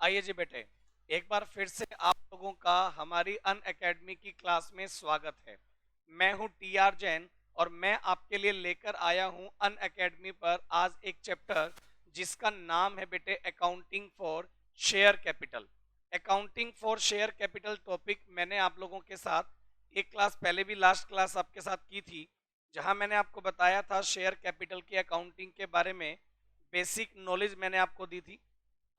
आइए जी बेटे, एक बार फिर से आप लोगों का हमारी अन अकेडमी की क्लास में स्वागत है। मैं हूं टीआर जैन और मैं आपके लिए लेकर आया हूं अन अकेडमी पर आज एक चैप्टर जिसका नाम है बेटे accounting for share capital. Accounting for share capital topic मैंने आप लोगों के साथ एक क्लास पहले भी लास्ट क्लास आपके साथ की थी, जहां मैंने आपको बताया था शेयर कैपिटल की अकाउंटिंग के बारे में बेसिक नॉलेज मैंने आपको दी थी।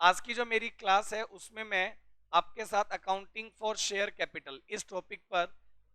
आज की जो मेरी क्लास है उसमें मैं आपके साथ अकाउंटिंग फॉर शेयर कैपिटल इस टॉपिक पर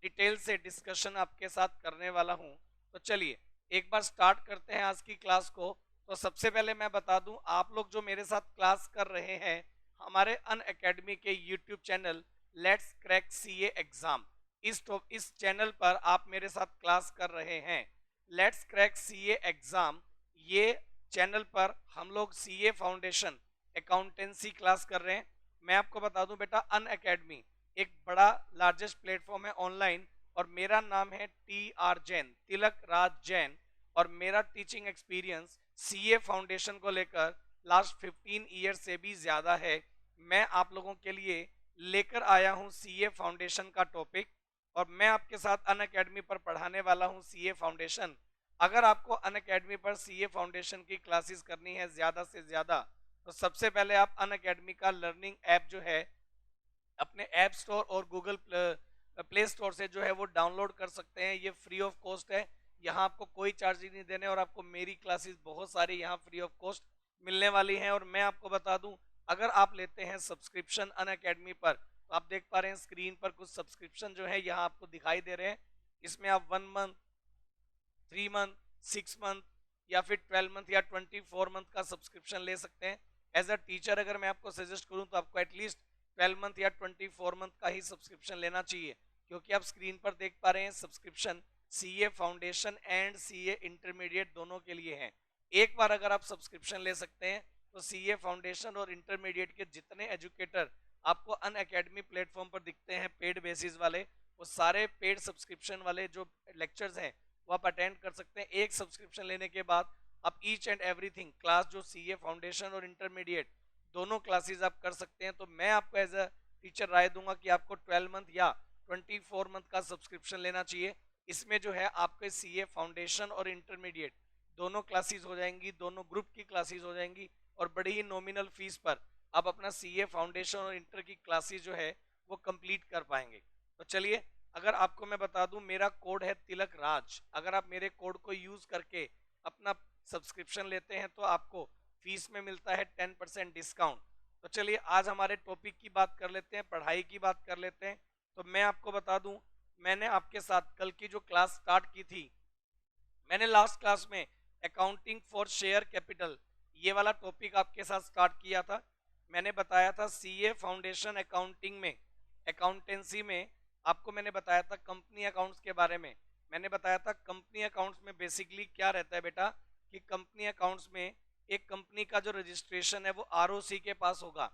डिटेल से डिस्कशन आपके साथ करने वाला हूं। तो चलिए एक बार स्टार्ट करते हैं आज की क्लास को। तो सबसे पहले मैं बता दूं, आप लोग जो मेरे साथ क्लास कर रहे हैं हमारे अन अकेडमी के YouTube channel let's crack CA exam, इस चैनल पर आप मेरे साथ क्लास कर रहे हैं। लेट्स क्रैक सीए एग्जाम, ये चैनल पर हम लोग सीए फाउंडेशन अकाउंटेंसी क्लास कर रहे हैं। मैं आपको बता दूं बेटा, अन अकेडमी एक बड़ा लार्जेस्ट प्लेटफॉर्म है ऑनलाइन और मेरा नाम है टी आर जैन, तिलक राज जैन। और मेरा टीचिंग एक्सपीरियंस सीए फाउंडेशन को लेकर लास्ट 15 ईयर से भी ज्यादा है। मैं आप लोगों के लिए लेकर आया हूं सीए फाउंडेशन का टॉपिक और मैं आपके साथ अन अकेडमी पर पढ़ाने वाला हूं सीए फाउंडेशन। अगर आपको अन अकेडमी पर सीए फाउंडेशन की क्लासेस करनी है ज्यादा से ज्यादा, तो सबसे पहले आप अन अकेडमी का लर्निंग ऐप जो है अपने ऐप स्टोर और गूगल प्ले स्टोर से जो है वो डाउनलोड कर सकते हैं। ये फ्री ऑफ कॉस्ट है, यहाँ आपको कोई चार्ज ही नहीं देने और आपको मेरी क्लासेस बहुत सारी यहाँ फ्री ऑफ कॉस्ट मिलने वाली हैं। और मैं आपको बता दूं, अगर आप लेते हैं सब्सक्रिप्शन अन अकेडमी पर, तो आप देख पा रहे हैं स्क्रीन पर कुछ सब्सक्रिप्शन जो है यहाँ आपको दिखाई दे रहे हैं। इसमें आप 1 मंथ, 3 मंथ, 6 मंथ या फिर 12 मंथ या 24 मंथ का सब्सक्रिप्शन ले सकते हैं। एज अ टीचर अगर मैं आपको सजेस्ट करूं तो आपको एटलीस्ट 12 मंथ या 24 मंथ का ही सब्सक्रिप्शन लेना चाहिए, क्योंकि आप स्क्रीन पर देख पा रहे हैं subscription CA foundation and CA intermediate दोनों के लिए हैं। एक बार अगर आप सब्सक्रिप्शन ले सकते हैं तो सीए फाउंडेशन और इंटरमीडिएट के जितने एजुकेटर आपको अन अकेडमी प्लेटफॉर्म पर दिखते हैं पेड बेसिस वाले, वो सारे पेड सब्सक्रिप्शन वाले जो लेक्चर्स हैं वो आप अटेंड कर सकते हैं। एक सब्सक्रिप्शन लेने के बाद आप ईच एंड एवरीथिंग क्लास जो सीए फाउंडेशन और इंटरमीडिएट दोनों क्लासेस आप कर सकते हैं। तो मैं आपको एज अ टीचर राय दूंगा कि आपको 12 मंथ या 24 मंथ का सब्सक्रिप्शन लेना चाहिए। इसमें जो है आपके सीए फाउंडेशन और इंटरमीडिएट दोनों क्लासेस हो जाएंगी, दोनों ग्रुप की क्लासेस हो जाएंगी और बड़ी ही नॉमिनल फीस पर आप अपना सीए फाउंडेशन और इंटर की क्लासेस जो है वो कंप्लीट कर पाएंगे। तो चलिए, अगर आपको मैं बता दूं, मेरा कोड है तिलक राज। अगर आप मेरे कोड को यूज करके अपना सब्सक्रिप्शन लेते हैं तो आपको फीस में मिलता है 10% डिस्काउंट। तो चलिए आज हमारे टॉपिक की बात कर लेते हैं, पढ़ाई की बात कर लेते हैं। तो मैं आपको बता दूं, मैंने आपके साथ कल की जो क्लास स्टार्ट की थी, मैंने लास्ट क्लास में अकाउंटिंग फॉर शेयर कैपिटल ये वाला टॉपिक आपके साथ स्टार्ट किया था। मैंने बताया था सीए फाउंडेशन अकाउंटिंग में, अकाउंटेंसी में आपको मैंने बताया था कंपनी अकाउंट्स के बारे में। मैंने बताया था कंपनी अकाउंट्स में बेसिकली क्या रहता है बेटा, कि कंपनी अकाउंट्स में एक कंपनी का जो रजिस्ट्रेशन है वो आरओसी के पास होगा।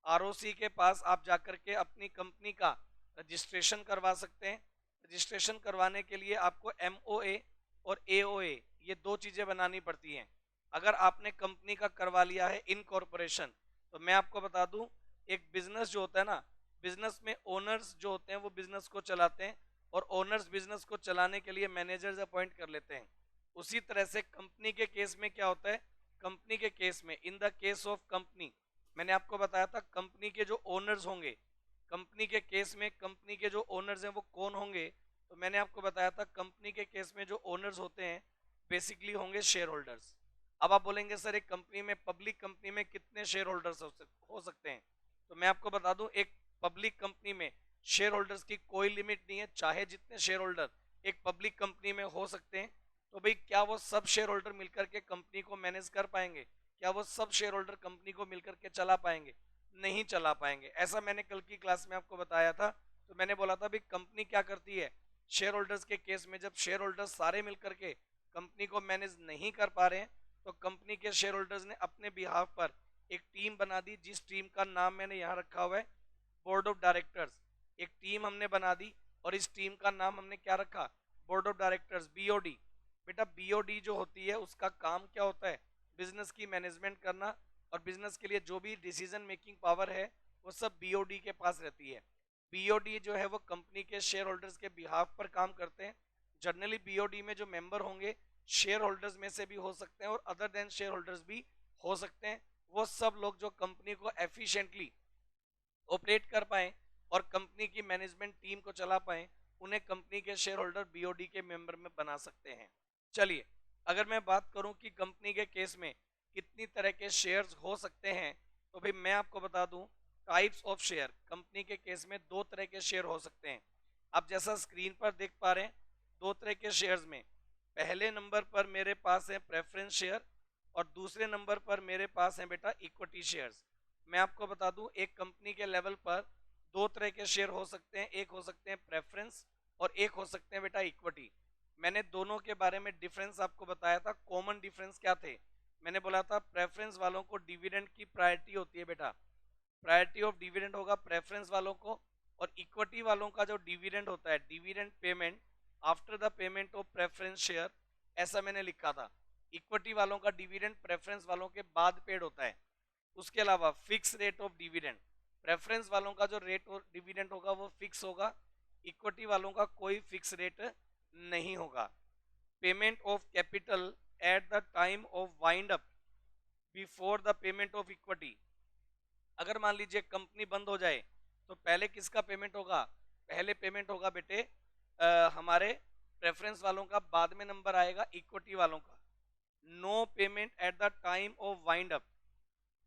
आरओसी के पास आप जाकर के अपनी कंपनी का रजिस्ट्रेशन करवा सकते हैं। रजिस्ट्रेशन करवाने के लिए आपको एमओए और एओए ये दो चीजें बनानी पड़ती हैं। अगर आपने कंपनी का करवा लिया है इनकॉर्पोरेशन, तो मैं आपको बता दूं, एक बिजनेस जो होता है ना, बिजनेस में ओनर्स जो होते हैं वो बिजनेस को चलाते हैं और ओनर्स बिजनेस को चलाने के लिए मैनेजर्स अपॉइंट कर लेते हैं। उसी तरह से कंपनी के केस में क्या होता है, कंपनी के केस में in the case of company, मैंने आपको बताया था कंपनी के जो ओनर्स होंगे, कंपनी के केस में कंपनी के जो ओनर्स हैं वो कौन होंगे, तो मैंने आपको बताया था कंपनी के केस में जो ओनर्स होते हैं बेसिकली होंगे शेयर होल्डर्स। अब आप बोलेंगे सर एक कंपनी में, पब्लिक कंपनी में कितने शेयर होल्डर्स हो सकते हैं, तो मैं आपको बता दूं, एक पब्लिक कंपनी में शेयर होल्डर्स की कोई लिमिट नहीं है, चाहे जितने शेयर होल्डर एक पब्लिक कंपनी में हो सकते हैं। तो भाई क्या वो सब शेयर होल्डर मिलकर के कंपनी को मैनेज कर पाएंगे, क्या वो सब शेयर होल्डर कंपनी को मिलकर के चला पाएंगे, नहीं चला पाएंगे। ऐसा मैंने कल की क्लास में आपको बताया था। तो मैंने बोला था भाई कंपनी क्या करती है, शेयर होल्डर्स के केस में जब शेयर होल्डर्स सारे मिलकर के कंपनी को मैनेज नहीं कर पा रहे हैं, तो कंपनी के शेयर होल्डर्स ने अपने बिहाफ पर एक टीम बना दी, जिस टीम का नाम मैंने यहाँ रखा हुआ है बोर्ड ऑफ डायरेक्टर्स। एक टीम हमने बना दी और इस टीम का नाम हमने क्या रखा, बोर्ड ऑफ डायरेक्टर्स, बीओडी। बेटा बीओडी जो होती है उसका काम क्या होता है, बिजनेस की मैनेजमेंट करना, और बिजनेस के लिए जो भी डिसीजन मेकिंग पावर है वो सब बीओडी के पास रहती है। बीओडी जो है वो कंपनी के शेयर होल्डर्स के बिहाफ पर काम करते हैं। जनरली बीओडी में जो मेंबर होंगे शेयर होल्डर्स में से भी हो सकते हैं और अदर देन शेयर होल्डर्स भी हो सकते हैं। वो सब लोग जो कंपनी को एफिशिएंटली ऑपरेट कर पाए और कंपनी की मैनेजमेंट टीम को चला पाए, उन्हें कंपनी के शेयर होल्डर बीओडी के मेंबर में बना सकते हैं। चलिए, अगर मैं बात करूं कि कंपनी के केस में कितनी तरह के शेयर्स हो सकते हैं, तो भाई मैं आपको बता दूं टाइप्स ऑफ शेयर। कंपनी के केस में दो तरह के शेयर हो सकते हैं। आप जैसा स्क्रीन पर देख पा रहे हैं, दो तरह के शेयर्स में पहले नंबर पर मेरे पास है प्रेफरेंस शेयर और दूसरे नंबर पर मेरे पास है बेटा इक्विटी शेयर्स। मैं आपको बता दूं एक कंपनी के लेवल पर दो तरह के शेयर हो सकते हैं, एक हो सकते हैं प्रेफरेंस और एक हो सकते हैं बेटा इक्विटी। मैंने दोनों के बारे में डिफरेंस आपको बताया था। कॉमन डिफरेंस क्या थे? मैंने बोला था प्रेफरेंस वालों को डिविडेंड की प्रायोरिटी होती है बेटा, प्रायोरिटी ऑफ डिविडेंड होगा प्रेफरेंस वालों को। और इक्विटी वालों का जो डिविडेंड होता है, dividend payment after the payment of preference share, ऐसा मैंने लिखा था। इक्विटी वालों का डिविडेंड प्रेफरेंस वालों के बाद पेड होता है। उसके अलावा fix rate of dividend, preference वालों का जो रेट ऑफ डिविडेंड होगा वो फिक्स होगा, इक्विटी वालों का कोई फिक्स रेट नहीं होगा। Payment of capital eight the time of wind up before the payment of equity. अगर मान लीजिए कंपनी बंद हो जाए तो पहले किसका पेमेंट होगा? पहले पेमेंट होगा बेटे हमारे प्रेफरेंस वालों का, बाद में नंबर आएगा इक्विटी वालों का। No payment at the time of wind up,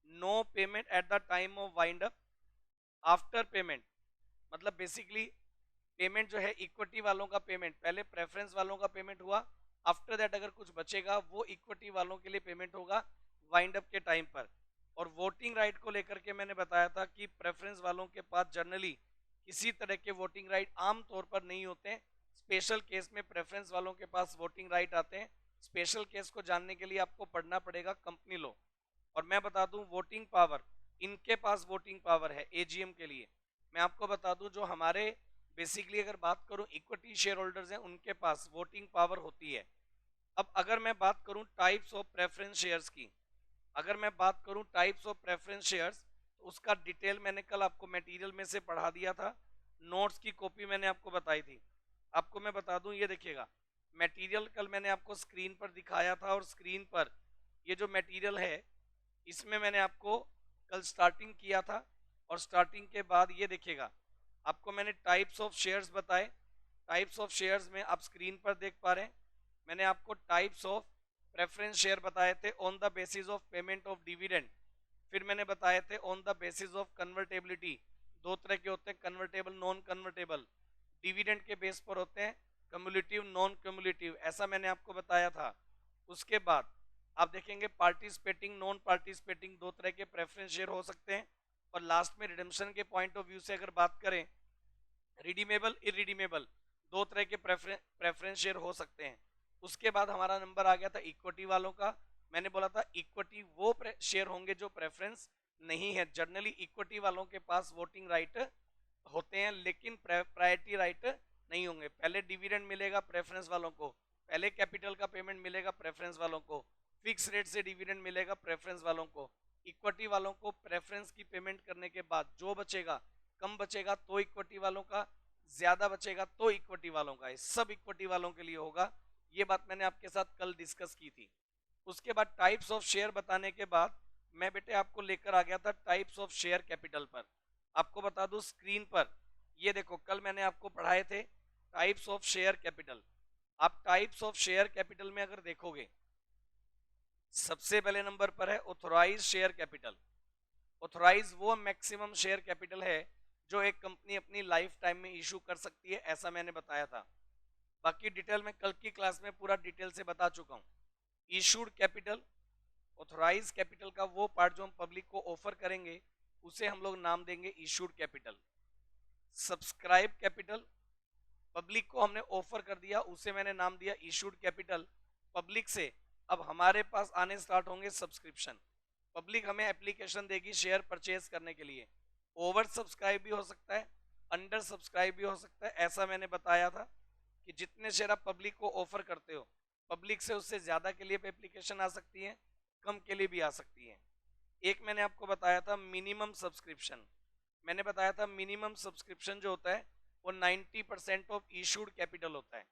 no payment at the time of wind up, after payment. मतलब बेसिकली पेमेंट जो है इक्विटी वालों का पेमेंट, पहले प्रेफरेंस वालों का पेमेंट हुआ, आफ्टर दैट अगर कुछ बचेगा वो इक्विटी वालों के लिए पेमेंट होगा वाइंड अप के टाइम पर। और वोटिंग राइट को लेकर के मैंने बताया था कि प्रेफरेंस वालों के पास जनरली किसी तरह के वोटिंग राइट आम तौर पर नहीं होते हैं। स्पेशल केस में प्रेफरेंस वालों के पास वोटिंग राइट आते हैं। स्पेशल केस को जानने के लिए आपको पढ़ना पड़ेगा कंपनी लॉ। और मैं बता दूं वोटिंग पावर, इनके पास वोटिंग पावर है एजीएम के लिए। मैं आपको बता दूं जो हमारे बेसिकली अगर बात करूं इक्विटी शेयर होल्डर्स हैं, उनके पास वोटिंग पावर होती है। अब अगर मैं बात करूं टाइप्स ऑफ प्रेफरेंस शेयर्स की, अगर मैं बात करूं टाइप्स ऑफ प्रेफरेंस शेयर्स, तो उसका डिटेल मैंने कल आपको मटेरियल में से पढ़ा दिया था। नोट्स की कॉपी मैंने आपको बताई थी। आपको मैं बता दूं, ये देखिएगा मटेरियल कल मैंने आपको स्क्रीन पर दिखाया था और स्क्रीन पर ये जो मटेरियल है इसमें मैंने आपको कल स्टार्टिंग किया था। और स्टार्टिंग के बाद ये देखिएगा आपको मैंने टाइप्स ऑफ शेयर्स बताए। टाइप्स ऑफ शेयर्स में आप स्क्रीन पर देख पा रहे हैं, मैंने आपको टाइप्स ऑफ प्रेफरेंस शेयर बताए थे on the basis of payment of dividend. फिर मैंने बताए थे on the basis of convertibility. दो तरह के होते हैं, कन्वर्टेबल नॉन कन्वर्टेबल। डिविडेंड के बेस पर होते हैं, कम्युलेटिव नॉन कम्युलेटिव, ऐसा मैंने आपको बताया था। उसके बाद आप देखेंगे पार्टिसिपेटिंग नॉन पार्टिसिपेटिंग, दो तरह के प्रेफरेंस शेयर हो सकते हैं। और लास्ट में रिडेम्पशन के पॉइंट ऑफ व्यू से अगर बात करें, रिडीमेबल इरिडीमेबल, दो तरह के प्रेफरेंस शेयर हो सकते हैं। उसके बाद हमारा नंबर आ गया था इक्विटी वालों का। मैंने बोला था इक्विटी वो शेयर होंगे जो प्रेफरेंस नहीं है। जनरली इक्विटी वालों के पास वोटिंग राइट होते हैं लेकिन प्रायोरिटी राइट नहीं होंगे। पहले डिविडेंड मिलेगा प्रेफरेंस वालों को, पहले कैपिटल का पेमेंट मिलेगा प्रेफरेंस वालों को, फिक्स रेट से डिविडेंड मिलेगा प्रेफरेंस वालों को। इक्विटी वालों को प्रेफरेंस की पेमेंट करने के बाद जो बचेगा, कम बचेगा तो इक्विटी वालों का, ज्यादा बचेगा तो इक्विटी वालों का। सब इक्विटी वालों के लिए होगा। ये बात मैंने आपके साथ कल डिस्कस की थी। उसके बाद टाइप्स ऑफ शेयर बताने के बाद मैं बेटे आपको लेकर आ गया था टाइप्स ऑफ शेयर कैपिटल पर। आपको बता दूं स्क्रीन पर ये देखो, कल मैंने आपको पढ़ाए थे टाइप्स ऑफ शेयर कैपिटल। आप टाइप्स ऑफ शेयर कैपिटल में अगर देखोगे, सबसे पहले नंबर पर है ऑथोराइज शेयर कैपिटल। ऑथोराइज वो मैक्सिमम शेयर कैपिटल है जो एक कंपनी अपनी लाइफ टाइम में इशू कर सकती है, ऐसा मैंने बताया था। बाकी डिटेल में कल की क्लास में पूरा डिटेल से बता चुका हूं। इशूड कैपिटल, ऑथोराइज कैपिटल का वो पार्ट जो हम पब्लिक को ऑफर करेंगे उसे हम लोग नाम देंगे issued capital. Subscribe capital, public को हमने ऑफर कर दिया, उसे मैंने नाम दिया इशूड कैपिटल। पब्लिक से अब हमारे पास आने स्टार्ट होंगे सब्सक्रिप्शन। पब्लिक हमें एप्लीकेशन देगी शेयर परचेज करने के लिए। ओवर सब्सक्राइब भी हो सकता है, अंडर सब्सक्राइब भी हो सकता है। ऐसा मैंने बताया था कि जितने शेयर आप पब्लिक को ऑफर करते हो, पब्लिक से उससे ज्यादा के लिए एप्लीकेशन आ सकती है, कम के लिए भी आ सकती है। एक मैंने आपको बताया था मिनिमम सब्सक्रिप्शन, मैंने बताया था मिनिमम सब्सक्रिप्शन जो होता है वो 90% ऑफ इशूड कैपिटल होता है।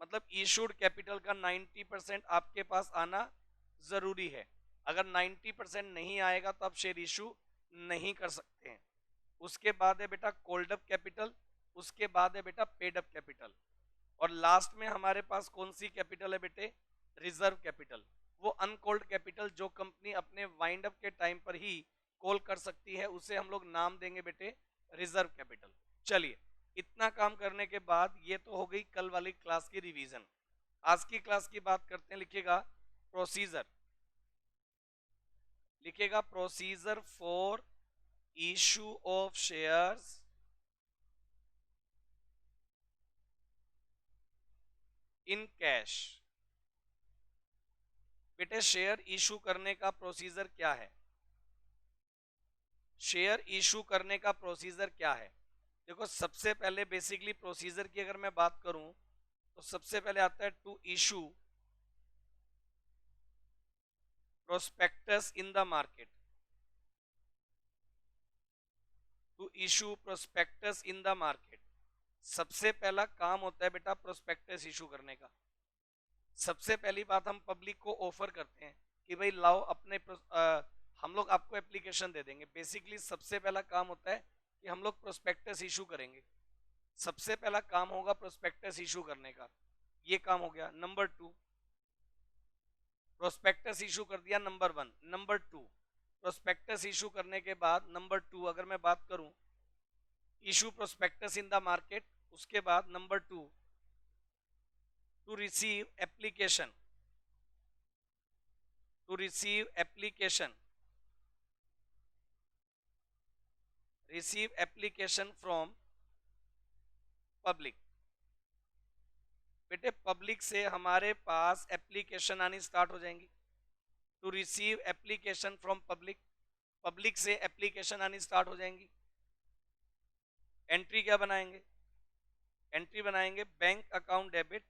मतलब इशूड कैपिटल का 90% आपके पास आना जरूरी है। अगर 90% नहीं आएगा तो आप शेयर इशू नहीं कर सकते हैं। उसके बाद है बेटा कोल्ड अप कैपिटल, उसके बाद है बेटा पेड अप कैपिटल, और लास्ट में हमारे पास कौन सी कैपिटल है बेटे? Reserve capital. वो अनकॉल्ड कैपिटल जो कंपनी अपने वाइंड अप के टाइम पर ही कॉल कर सकती है, उसे हम लोग नाम देंगे बेटे रिजर्व कैपिटल। चलिए, इतना काम करने के बाद ये तो हो गई कल वाली क्लास की रिवीजन। आज की क्लास की बात करते हैं। लिखिएगा प्रोसीजर, लिखिएगा procedure for issue of shares in cash. बेटे शेयर इशू करने का प्रोसीजर क्या है? शेयर इशू करने का प्रोसीजर क्या है? देखो, सबसे पहले बेसिकली प्रोसीजर की अगर मैं बात करूं तो सबसे पहले आता है to issue prospectus in the market. To issue prospectus in the market, सबसे पहला काम होता है बेटा प्रोस्पेक्टस इशू करने का। सबसे पहली बात हम पब्लिक को ऑफर करते हैं कि भाई लाओ अपने हम लोग आपको एप्लीकेशन दे देंगे। बेसिकली सबसे पहला काम होता है कि हम लोग प्रोस्पेक्टस इशू करेंगे। सबसे पहला काम होगा प्रोस्पेक्टस इशू करने का, ये काम हो गया। नंबर टू, प्रोस्पेक्टस इशू कर दिया number one. Number two, prospectus issue करने के बाद नंबर टू अगर मैं बात करूं, issue prospectus in the market, उसके बाद number two to receive application, to receive application, receive application from public. बेटे पब्लिक से हमारे पास एप्लीकेशन आनी स्टार्ट हो जाएंगी। To receive application from public, public से एप्लीकेशन आनी स्टार्ट हो जाएंगी। एंट्री क्या बनाएंगे? एंट्री बनाएंगे bank account debit,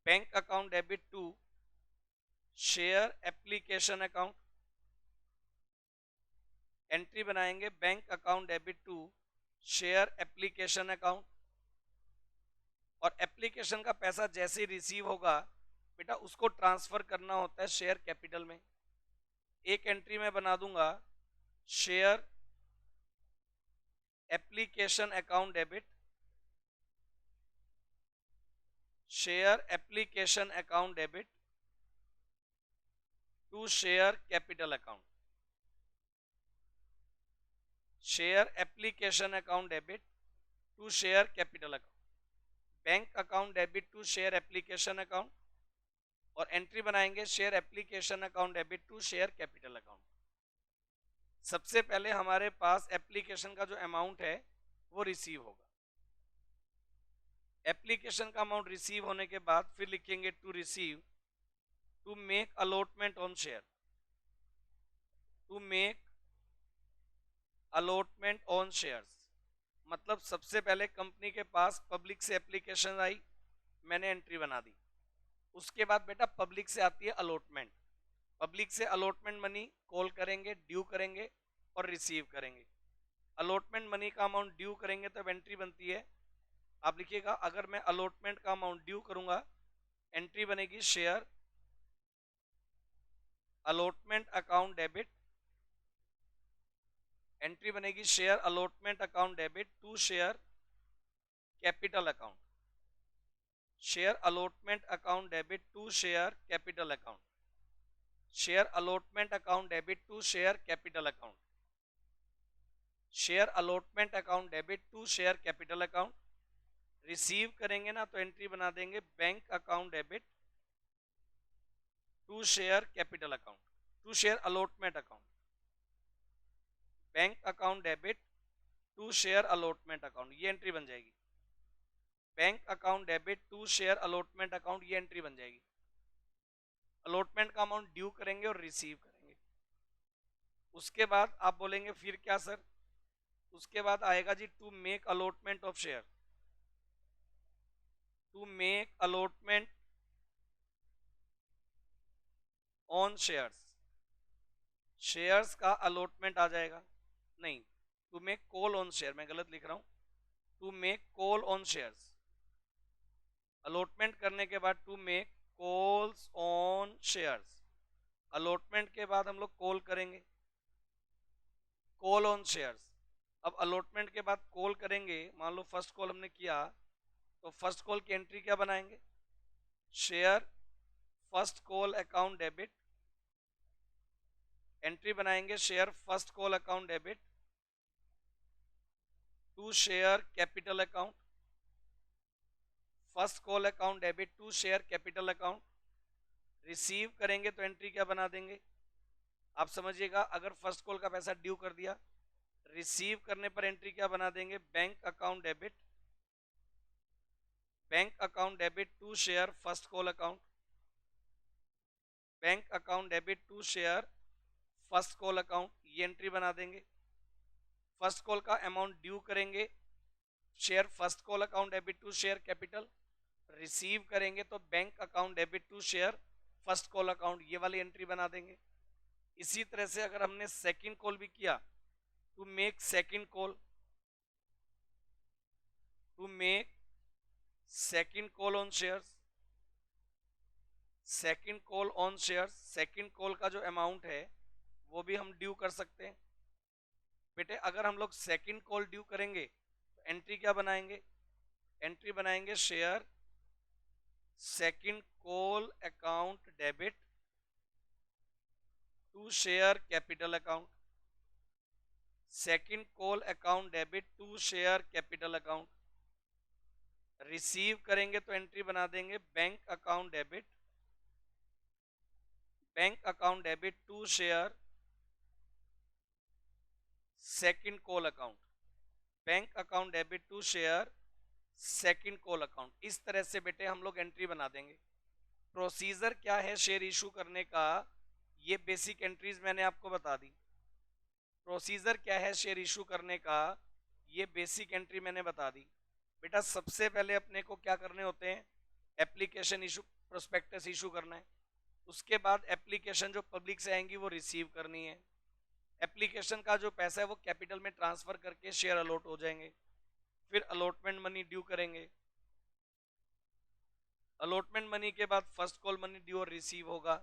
bank account debit to share application account. Entry बनाएंगे bank account debit to share application account. और एप्लीकेशन का पैसा जैसे ही रिसीव होगा बेटा उसको ट्रांसफर करना होता है शेयर कैपिटल में। एक एंट्री में बना दूंगा share application account debit, share application account debit to share capital account. Share application account debit to share capital account, bank account debit to share application account, और entry बनाएंगे share application account debit to share capital account. सबसे पहले हमारे पास application का जो amount है वो रिसीव होगा। एप्लीकेशन का अमाउंट रिसीव होने के बाद फिर लिखेंगे to receive, to make allotment on share, to make allotment on shares. मतलब सबसे पहले कंपनी के पास पब्लिक से एप्लीकेशन आई, मैंने एंट्री बना दी। उसके बाद बेटा पब्लिक से आती है अलॉटमेंट। पब्लिक से अलॉटमेंट मनी कॉल करेंगे, ड्यू करेंगे और रिसीव करेंगे। अलॉटमेंट मनी का अमाउंट ड्यू करेंगे तब एंट्री बनती है। आप लिखिएगा अगर मैं अलॉटमेंट का अमाउंट ड्यू करूंगा, एंट्री बनेगी share allotment account debit, entry बनेगी share allotment account debit to share capital account, share allotment account debit to share capital account, share allotment account debit to share capital account, share allotment account debit to share capital account. Receive करेंगे ना तो entry बना देंगे bank account debit to share capital account, to share allotment account, bank account debit to share allotment account, ये entry बन जाएगी। Bank account debit to share allotment account, ये entry बन जाएगी। अलॉटमेंट का अमाउंट ड्यू करेंगे और रिसीव करेंगे। उसके बाद आप बोलेंगे फिर क्या सर? उसके बाद आएगा जी to make allotment of share, to make allotment on shares. Shares का अलॉटमेंट आ जाएगा, नहीं, to make call on share, मैं गलत लिख रहा हूं, to make call on shares, allotment करने के बाद to make calls on shares, allotment के बाद हम लोग कॉल करेंगे, कॉल ऑन शेयर्स। अब अलॉटमेंट के बाद कॉल करेंगे, मान लो फर्स्ट कॉल हमने किया, तो फर्स्ट कॉल की एंट्री क्या बनाएंगे, share first call account debit, entry बनाएंगे share first call account debit to share capital account, first call account debit to share capital account. Receive करेंगे तो एंट्री क्या बना देंगे, आप समझिएगा, अगर फर्स्ट कॉल का पैसा ड्यू कर दिया, रिसीव करने पर एंट्री क्या बना देंगे, bank account debit, bank account debit to share first call account, bank account debit to share first call account, ये एंट्री बना देंगे। फर्स्ट कॉल का अमाउंट ड्यू करेंगे, share first call account debit to share capital, receive करेंगे तो bank account debit to share first call account, ये वाली entry बना देंगे। इसी तरह से अगर हमने सेकंड कॉल भी किया, to make second call, to make second call on shares, second call on shares, second call का जो अमाउंट है वो भी हम ड्यू कर सकते हैं। बेटे अगर हम लोग सेकंड कॉल ड्यू करेंगे तो एंट्री क्या बनाएंगे, एंट्री बनाएंगे share second call account debit to share capital account, second call account debit to share capital account. Receive करेंगे तो एंट्री बना देंगे bank account debit, bank account debit to share second call account, bank account debit to share second call account. इस तरह से बेटे हम लोग एंट्री बना देंगे। प्रोसीजर क्या है शेयर इशू करने का, ये बेसिक एंट्रीज मैंने आपको बता दी। प्रोसीजर क्या है शेयर इशू करने का, ये बेसिक एंट्री मैंने बता दी। बेटा सबसे पहले अपने को क्या करने होते हैं, एप्लीकेशन इशू, प्रोस्पेक्टस इशू करना है। उसके बाद एप्लीकेशन जो पब्लिक से आएंगी वो रिसीव करनी है। एप्लीकेशन का जो पैसा है वो कैपिटल में ट्रांसफर करके शेयर अलॉट हो जाएंगे। फिर अलॉटमेंट मनी ड्यू करेंगे, अलॉटमेंट मनी के बाद फर्स्ट कॉल मनी ड्यू और रिसीव होगा,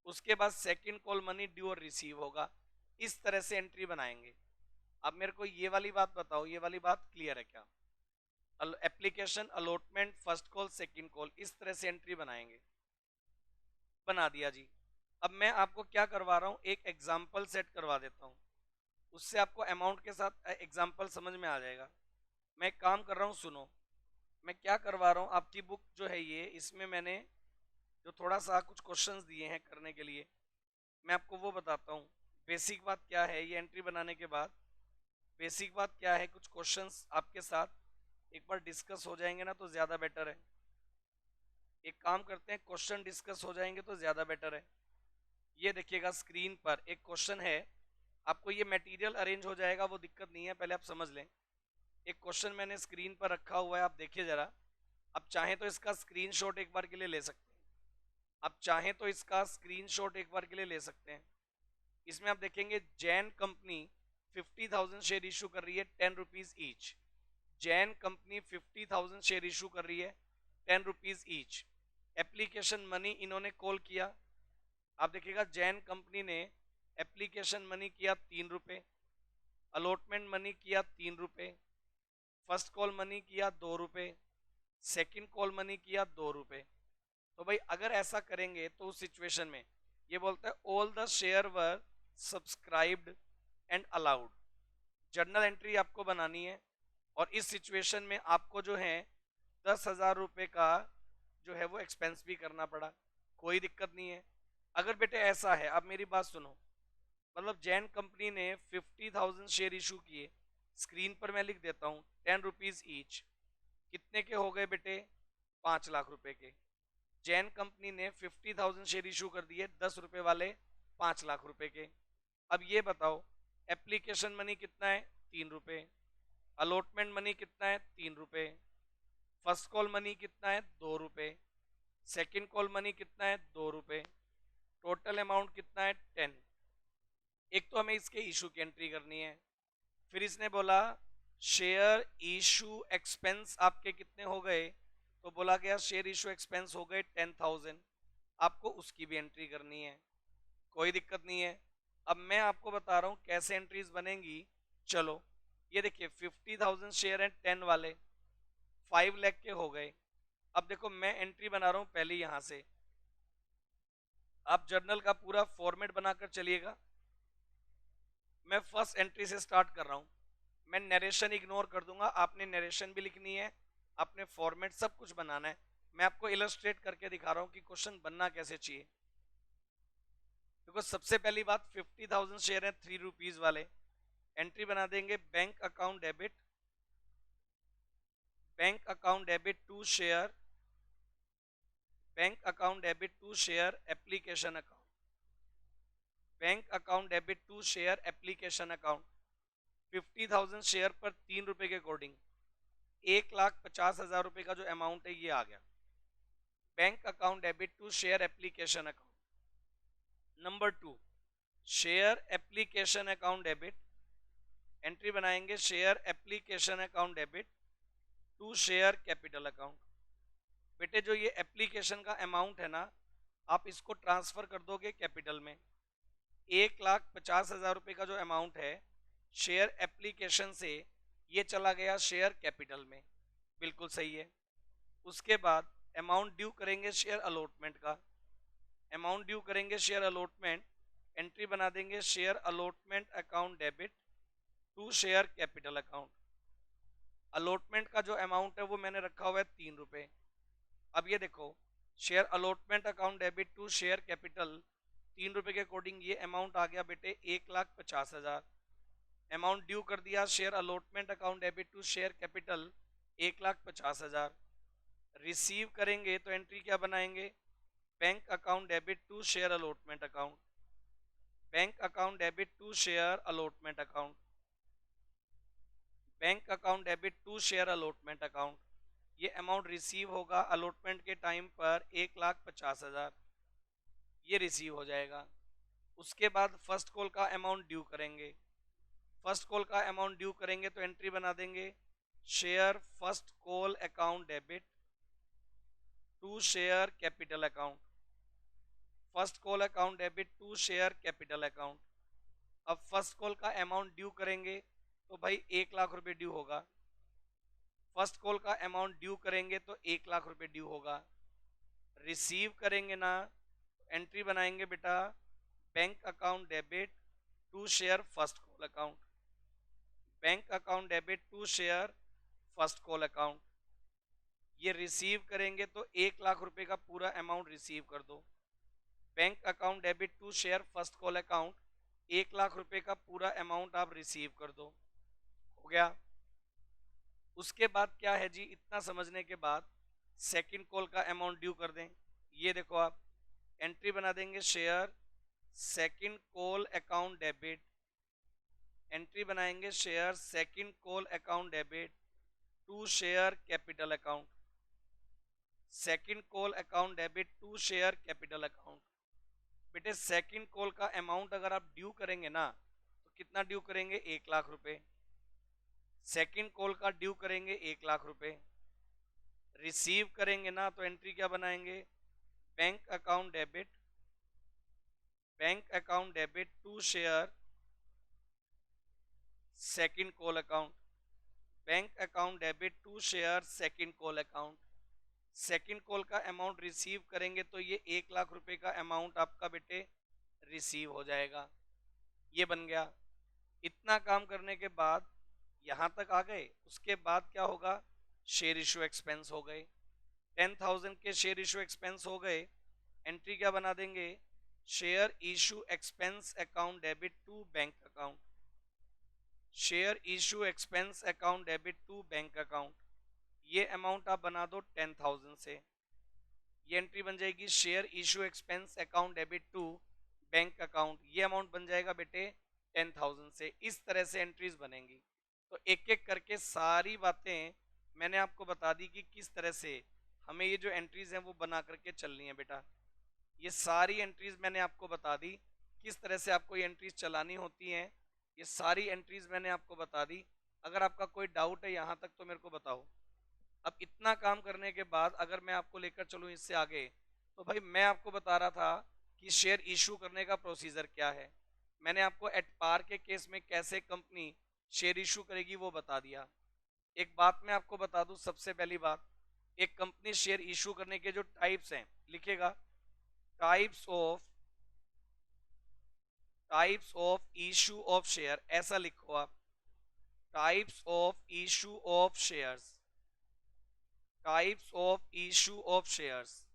उसके बाद सेकंड कॉल मनी ड्यू और रिसीव होगा। इस तरह से एंट्री बनाएंगे। अब मेरे को ये वाली बात बताओ, ये वाली बात क्लियर है क्या, application allotment first call second call, इस तरह से एंट्री बनाएंगे। बना दिया जी। अब मैं आपको क्या करवा रहा हूँ, एक एग्जाम्पल सेट करवा देता हूँ, उससे आपको अमाउंट के साथ एग्जाम्पल समझ में आ जाएगा। मैं एक काम कर रहा हूँ, सुनो, मैं क्या करवा रहा हूँ, आपकी बुक जो है ये, इसमें मैंने जो थोड़ा सा कुछ क्वेश्चंस दिए हैं करने के लिए, मैं आपको वो बताता हूँ। बेसिक बात क्या है, ये एंट्री बनाने के बाद बेसिक बात क्या है, कुछ क्वेश्चंस आपके साथ एक बार डिस्कस हो जाएंगे ना तो ज़्यादा बेटर है। एक काम करते हैं, क्वेश्चन डिस्कस हो जाएंगे तो ज़्यादा बेटर है। ये देखिएगा स्क्रीन पर एक क्वेश्चन है, आपको ये मटेरियल अरेंज हो जाएगा, वो दिक्कत नहीं है, पहले आप समझ लें। एक क्वेश्चन मैंने स्क्रीन पर रखा हुआ है, आप देखिए जरा। आप चाहें तो इसका स्क्रीनशॉट एक बार के लिए ले सकते हैं, आप चाहें तो इसका स्क्रीनशॉट एक बार के लिए ले सकते हैं। इसमें आप देखेंगे जैन कंपनी 50,000 शेयर इशू कर रही है 10 rupees each. Jain company 50,000 share issue कर रही है 10 रुपीज ईच। एप्लीकेशन मनी इन्होंने कॉल किया, आप देखिएगा जैन कंपनी ने एप्लीकेशन मनी किया 3 रुपये, अलॉटमेंट मनी किया 3 रुपये, फर्स्ट कॉल मनी किया 2 रुपये, सेकंड कॉल मनी किया 2 रुपये। तो भाई अगर ऐसा करेंगे तो उस सिचुएशन में ये बोलता है all the share were subscribed and allowed. Journal entry आपको बनानी है, और इस सिचुएशन में आपको जो है 10,000 रुपये का जो है वो एक्सपेंस भी करना पड़ा, कोई दिक्कत नहीं है। अगर बेटे ऐसा है, आप मेरी बात सुनो, मतलब जैन कंपनी ने 50,000 शेयर इशू किए, स्क्रीन पर मैं लिख देता हूँ 10 रुपीज ईच, कितने के हो गए बेटे, 5 लाख रुपए के। जैन कंपनी ने 50,000 शेयर इशू कर दिए 10 रुपए वाले, 5 लाख रुपए के। अब ये बताओ एप्लीकेशन मनी कितना है, 3 रुपये, अलॉटमेंट मनी कितना है, 3 रुपये, फर्स्ट कॉल मनी कितना है, 2 रुपये, सेकंड कॉल मनी कितना है, 2 रुपये, टोटल अमाउंट कितना है 10। एक तो हमें इसके इशू की एंट्री करनी है। फिर इसने बोला शेयर इशू एक्सपेंस आपके कितने हो गए, तो बोला गया शेयर इशू एक्सपेंस हो गए 10,000, आपको उसकी भी एंट्री करनी है। कोई दिक्कत नहीं है। अब मैं आपको बता रहा हूं कैसे एंट्रीज बनेंगी। चलो ये देखिए 50,000 शेयर हैं 10 वाले, 5 लाख के हो गए। अब देखो मैं एंट्री बना रहा हूं पहले यहां से। आप जर्नल का पूरा फॉर्मेट बनाकर चलिएगा। मैं फर्स्ट एंट्री से स्टार्ट कर रहा हूं। मैं नरेशन इग्नोर कर दूंगा, आपने नरेशन भी लिखनी है, आपने फॉर्मेट सब कुछ बनाना है। मैं आपको इलस्ट्रेट करके दिखा रहा हूं कि क्वेश्चन बनना कैसे चाहिए। देखो सबसे पहली बात 50,000 शेयर है 3 रुपीज वाले, एंट्री बना देंगे bank account debit, bank account debit to share, bank account debit to share application account, bank account debit to share application account. 50,000 share पर 3 रुपए के अकॉर्डिंग 1,50,000 रुपए का जो अमाउंट है ये आ गया। Bank account debit to share application account. Number 2 share application account debit, entry बनाएंगे share application account debit to share capital account. बेटे जो ये एप्लीकेशन का अमाउंट है ना, आप इसको ट्रांसफर कर दोगे कैपिटल में। 1,50,000 रुपए का जो अमाउंट है शेयर एप्लीकेशन से ये चला गया शेयर कैपिटल में, बिल्कुल सही है। उसके बाद अमाउंट ड्यू करेंगे शेयर अलॉटमेंट का, अमाउंट ड्यू करेंगे शेयर अलॉटमेंट, एंट्री बना देंगे share allotment account debit to share capital account. Allotment का जो अमाउंट है वो मैंने रखा हुआ है 3 रुपए। अब ये देखो share allotment account debit to share capital 3 रुपए के अकॉर्डिंग ये अमाउंट आ गया बेटे 1,50,000। अमाउंट ड्यू कर दिया share allotment account debit to share capital 1,50,000। Receive करेंगे तो एंट्री क्या बनाएंगे, bank account debit to share allotment account, bank account debit to share allotment account, bank account debit to share allotment account. ये amount receive होगा allotment के time पर 1,50,000, ये receive हो जाएगा। उसके बाद फर्स्ट कॉल का अमाउंट ड्यू करेंगे, फर्स्ट कॉल का अमाउंट ड्यू करेंगे तो एंट्री बना देंगे share first call account debit to share capital account, first call account debit to share capital account. अब फर्स्ट कॉल का अमाउंट ड्यू करेंगे तो भाई 1,00,000 रुपए ड्यू होगा, फर्स्ट कॉल का अमाउंट ड्यू करेंगे तो 1,00,000 रुपए ड्यू होगा। रिसीव करेंगे ना, एंट्री बनाएंगे बेटा bank account debit to share first call account, bank account debit to share first call account. ये रिसीव करेंगे तो 1,00,000 रुपए का पूरा अमाउंट रिसीव कर दो, bank account debit to share first call account 1,00,000 रुपए का पूरा अमाउंट आप रिसीव कर दो, हो गया। उसके बाद क्या है जी, इतना समझने के बाद सेकंड कॉल का अमाउंट ड्यू कर दें। ये देखो आप एंट्री बना देंगे share second call account debit, entry बनाएंगे share second call account debit to share capital account, second call account debit to share capital account. बेटे सेकंड कॉल का अमाउंट अगर आप ड्यू करेंगे ना तो कितना ड्यू करेंगे, 1,00,000 रुपए। सेकंड कॉल का ड्यू करेंगे 1,00,000 रुपए। रिसीव करेंगे ना तो एंट्री क्या बनाएंगे, bank account debit, bank account debit to share second call account, bank account debit to share second call account. Second call का अमाउंट रिसीव करेंगे तो ये 1,00,000 रुपए का अमाउंट आपका बेटे रिसीव हो जाएगा। ये बन गया। इतना काम करने के बाद यहाँ तक आ गए। उसके बाद क्या होगा, शेयर इशू एक्सपेंस हो गए, 10,000 के शेयर इशू एक्सपेंस हो गए। एंट्री क्या बना देंगे, share issue expense account debit to bank account, share issue expense account debit to bank account. ये अमाउंट आप बना दो 10,000 से, ये एंट्री बन जाएगी share issue expense account debit to bank account. ये अमाउंट बन जाएगा बेटे 10,000 से। इस तरह से एंट्रीज बनेंगी। तो एक एक करके सारी बातें मैंने आपको बता दी कि किस तरह से हमें ये जो एंट्रीज हैं वो बना करके चलनी है बेटा। ये सारी एंट्रीज मैंने आपको बता दी, किस तरह से आपको ये एंट्रीज चलानी होती हैं। ये सारी एंट्रीज मैंने आपको बता दी। अगर आपका कोई डाउट है यहाँ तक तो मेरे को बताओ। अब इतना काम करने के बाद अगर मैं आपको लेकर चलूँ इससे आगे, तो भाई मैं आपको बता रहा था कि शेयर इशू करने का प्रोसीजर क्या है। मैंने आपको एट पार के केस में कैसे कंपनी शेयर इशू करेगी वो बता दिया। एक बात मैं आपको बता दूं, सबसे पहली बात, एक कंपनी शेयर इशू करने के जो टाइप्स हैं, लिखेगा types of issue of share, ऐसा लिखो आप, types of issue of shares, types of issue of shares.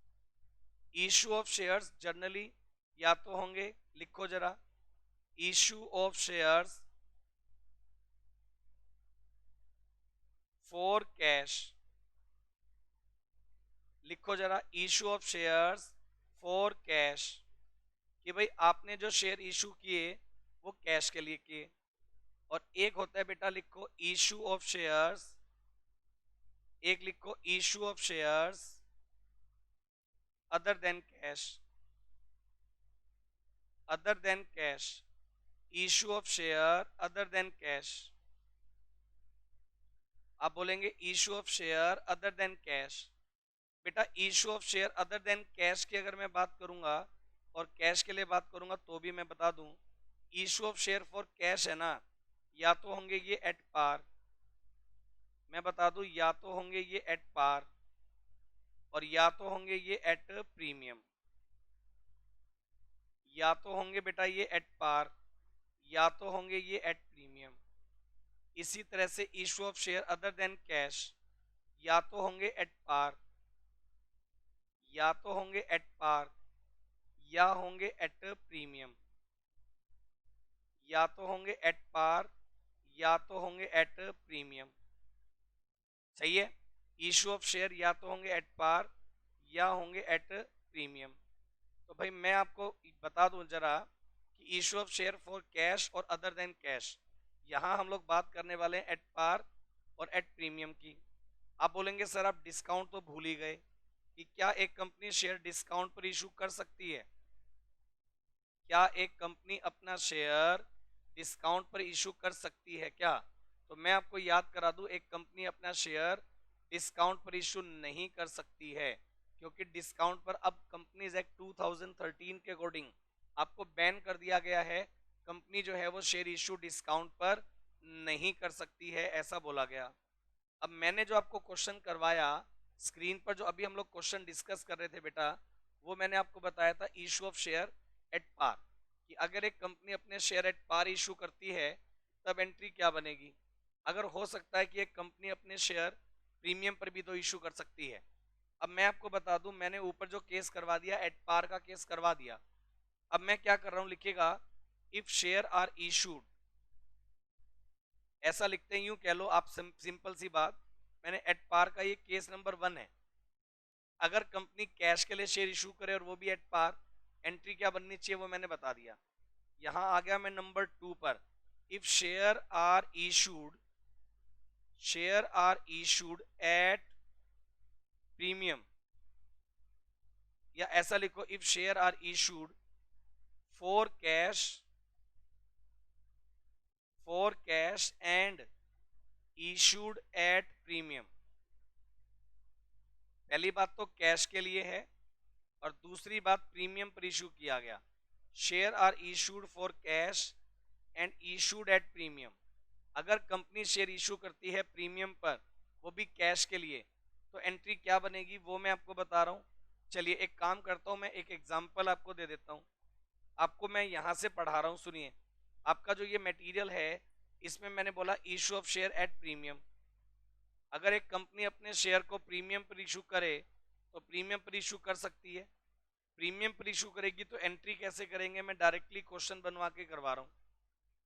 Issue of shares generally या तो होंगे, लिखो जरा, issue of shares for cash, लिखो जरा, issue of shares for cash, कि भाई आपने जो शेयर इशू किए वो कैश के लिए किए। और एक होता है बेटा, लिखो इशू ऑफ शेयर्स, एक लिखो issue of shares other than cash, other than cash, issue of share other than cash. आप बोलेंगे issue of share other than cash. बेटा issue of share other than cash की अगर मैं बात करूंगा और कैश के लिए बात करूंगा तो भी मैं बता दूं, issue of share for cash है ना, या तो होंगे ये एट पार, मैं बता दूं, या तो होंगे ये एट पार और या तो होंगे ये एट प्रीमियम, या तो होंगे बेटा ये एट पार या तो होंगे ये एट प्रीमियम। इसी तरह से issue of share other than cash या तो होंगे एट पार, या तो होंगे एट पार या होंगे एट प्रीमियम, या तो होंगे एट पार या तो होंगे एट प्रीमियम। सही है, इशू ऑफ शेयर या तो होंगे एट पार या होंगे एट प्रीमियम। तो भाई मैं आपको बता दूं जरा कि issue of share for cash और अदर देन कैश, यहाँ हम लोग बात करने वाले हैं एट पार और एट प्रीमियम की। आप बोलेंगे सर आप डिस्काउंट तो भूल ही गए, कि क्या एक कंपनी शेयर डिस्काउंट पर इशू कर सकती है? क्या एक कंपनी अपना शेयर डिस्काउंट पर इशू कर सकती है क्या? तो मैं आपको याद करा दूं, एक कंपनी अपना शेयर डिस्काउंट पर इशू नहीं कर सकती है, क्योंकि डिस्काउंट पर अब कंपनीज एक्ट 2013 के अकॉर्डिंग आपको बैन कर दिया गया है। कंपनी जो है वो शेयर इशू डिस्काउंट पर नहीं कर सकती है, ऐसा बोला गया। अब मैंने जो आपको क्वेश्चन करवाया स्क्रीन पर, जो अभी हम लोग क्वेश्चन डिस्कस कर रहे थे बेटा, वो मैंने आपको बताया था issue of share at par, कि अगर एक कंपनी अपने शेयर एट पार इशू करती है तब एंट्री क्या बनेगी। अगर हो सकता है कि एक कंपनी अपने शेयर प्रीमियम पर भी तो इशू कर सकती है। अब मैं आपको बता दूं, मैंने ऊपर जो केस करवा दिया एट पार का केस करवा दिया। अब मैं क्या कर रहा हूं, लिखेगा इफ शेयर आर इशूड, ऐसा लिखते हैं, यूं कह लो आप, सिंपल सी बात, मैंने एट पार का ये केस नंबर 1 है। अगर कंपनी कैश के लिए शेयर इशू करे और वो भी एट पार, एंट्री क्या बननी चाहिए वो मैंने बता दिया। यहां आ गया मैं नंबर 2 पर, if share are issued at premium, या ऐसा लिखो if share are issued for cash and issued at premium. पहली बात तो कैश के लिए है और दूसरी बात प्रीमियम पर इशू किया गया। Share are issued for cash and issued at premium. अगर कंपनी शेयर इशू करती है प्रीमियम पर, वो भी कैश के लिए, तो एंट्री क्या बनेगी वो मैं आपको बता रहा हूँ। चलिए एक काम करता हूँ, मैं एक एग्जांपल आपको दे देता हूँ। आपको मैं यहाँ से पढ़ा रहा हूँ, सुनिए। आपका जो ये मटेरियल है इसमें मैंने बोला issue of share eight premium. अगर एक कंपनी अपने शेयर को प्रीमियम पर इशू करे तो प्रीमियम पर इशू कर सकती है। प्रीमियम पर इशू करेगी तो एंट्री कैसे करेंगे, मैं डायरेक्टली क्वेश्चन बनवा के करवा रहा हूँ।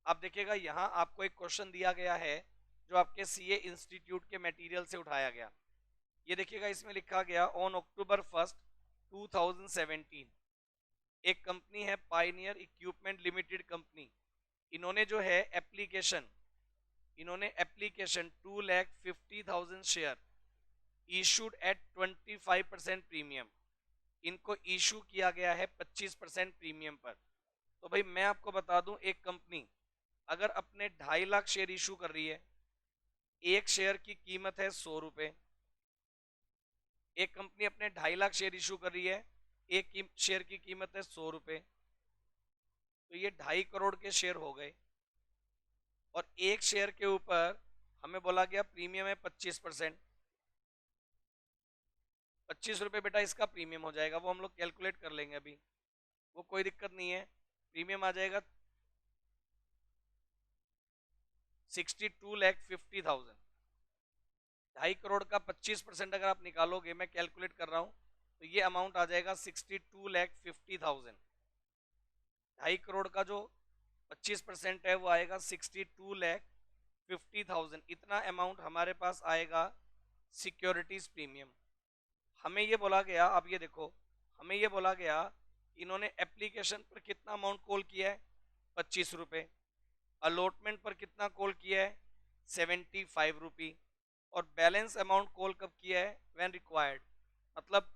आप देखिएगा यहाँ आपको एक क्वेश्चन दिया गया है जो आपके सीए इंस्टीट्यूट के मटेरियल से उठाया गया। ये देखिएगा इसमें लिखा गया ऑन अक्टूबर 1 2017 एक कंपनी है पायनियर इक्विपमेंट लिमिटेड कंपनी, इन्होंने जो है application 2,50,000 share issued at 25% premium. इनको इशू किया गया है 25% प्रीमियम पर। तो भाई मैं आपको बता दूं, एक कंपनी अगर अपने 2.5 लाख शेयर इशू कर रही है, एक शेयर की कीमत है 100 रुपए। एक कंपनी अपने 2.5 लाख शेयर इशू कर रही है, एक शेयर की कीमत है 100 रुपए, तो ये 2.5 करोड़ के शेयर हो गए। और एक शेयर के ऊपर हमें बोला गया प्रीमियम है 25%। 25 रुपए बेटा इसका प्रीमियम हो जाएगा, वो हम लोग कैलकुलेट कर लेंगे अभी, वो कोई दिक्कत नहीं है। प्रीमियम आ जाएगा 62,50,000। 2.5 करोड़ का 25% अगर आप निकालोगे, मैं कैलकुलेट कर रहा हूं, तो ये अमाउंट आ जाएगा 62,50,000। 2.5 करोड़ का जो 25% है वो आएगा 62,50,000। इतना अमाउंट हमारे पास आएगा सिक्योरिटीज प्रीमियम। हमें ये बोला गया, अब ये देखो, हमें ये बोला गया इन्होंने एप्लीकेशन पर कितना अमाउंट कॉल किया है, 25 रुपए। अलॉटमेंट पर कितना कॉल किया है, 75 रुपी। और बैलेंस अमाउंट कॉल कब किया है, व्हेन रिक्वायर्ड। मतलब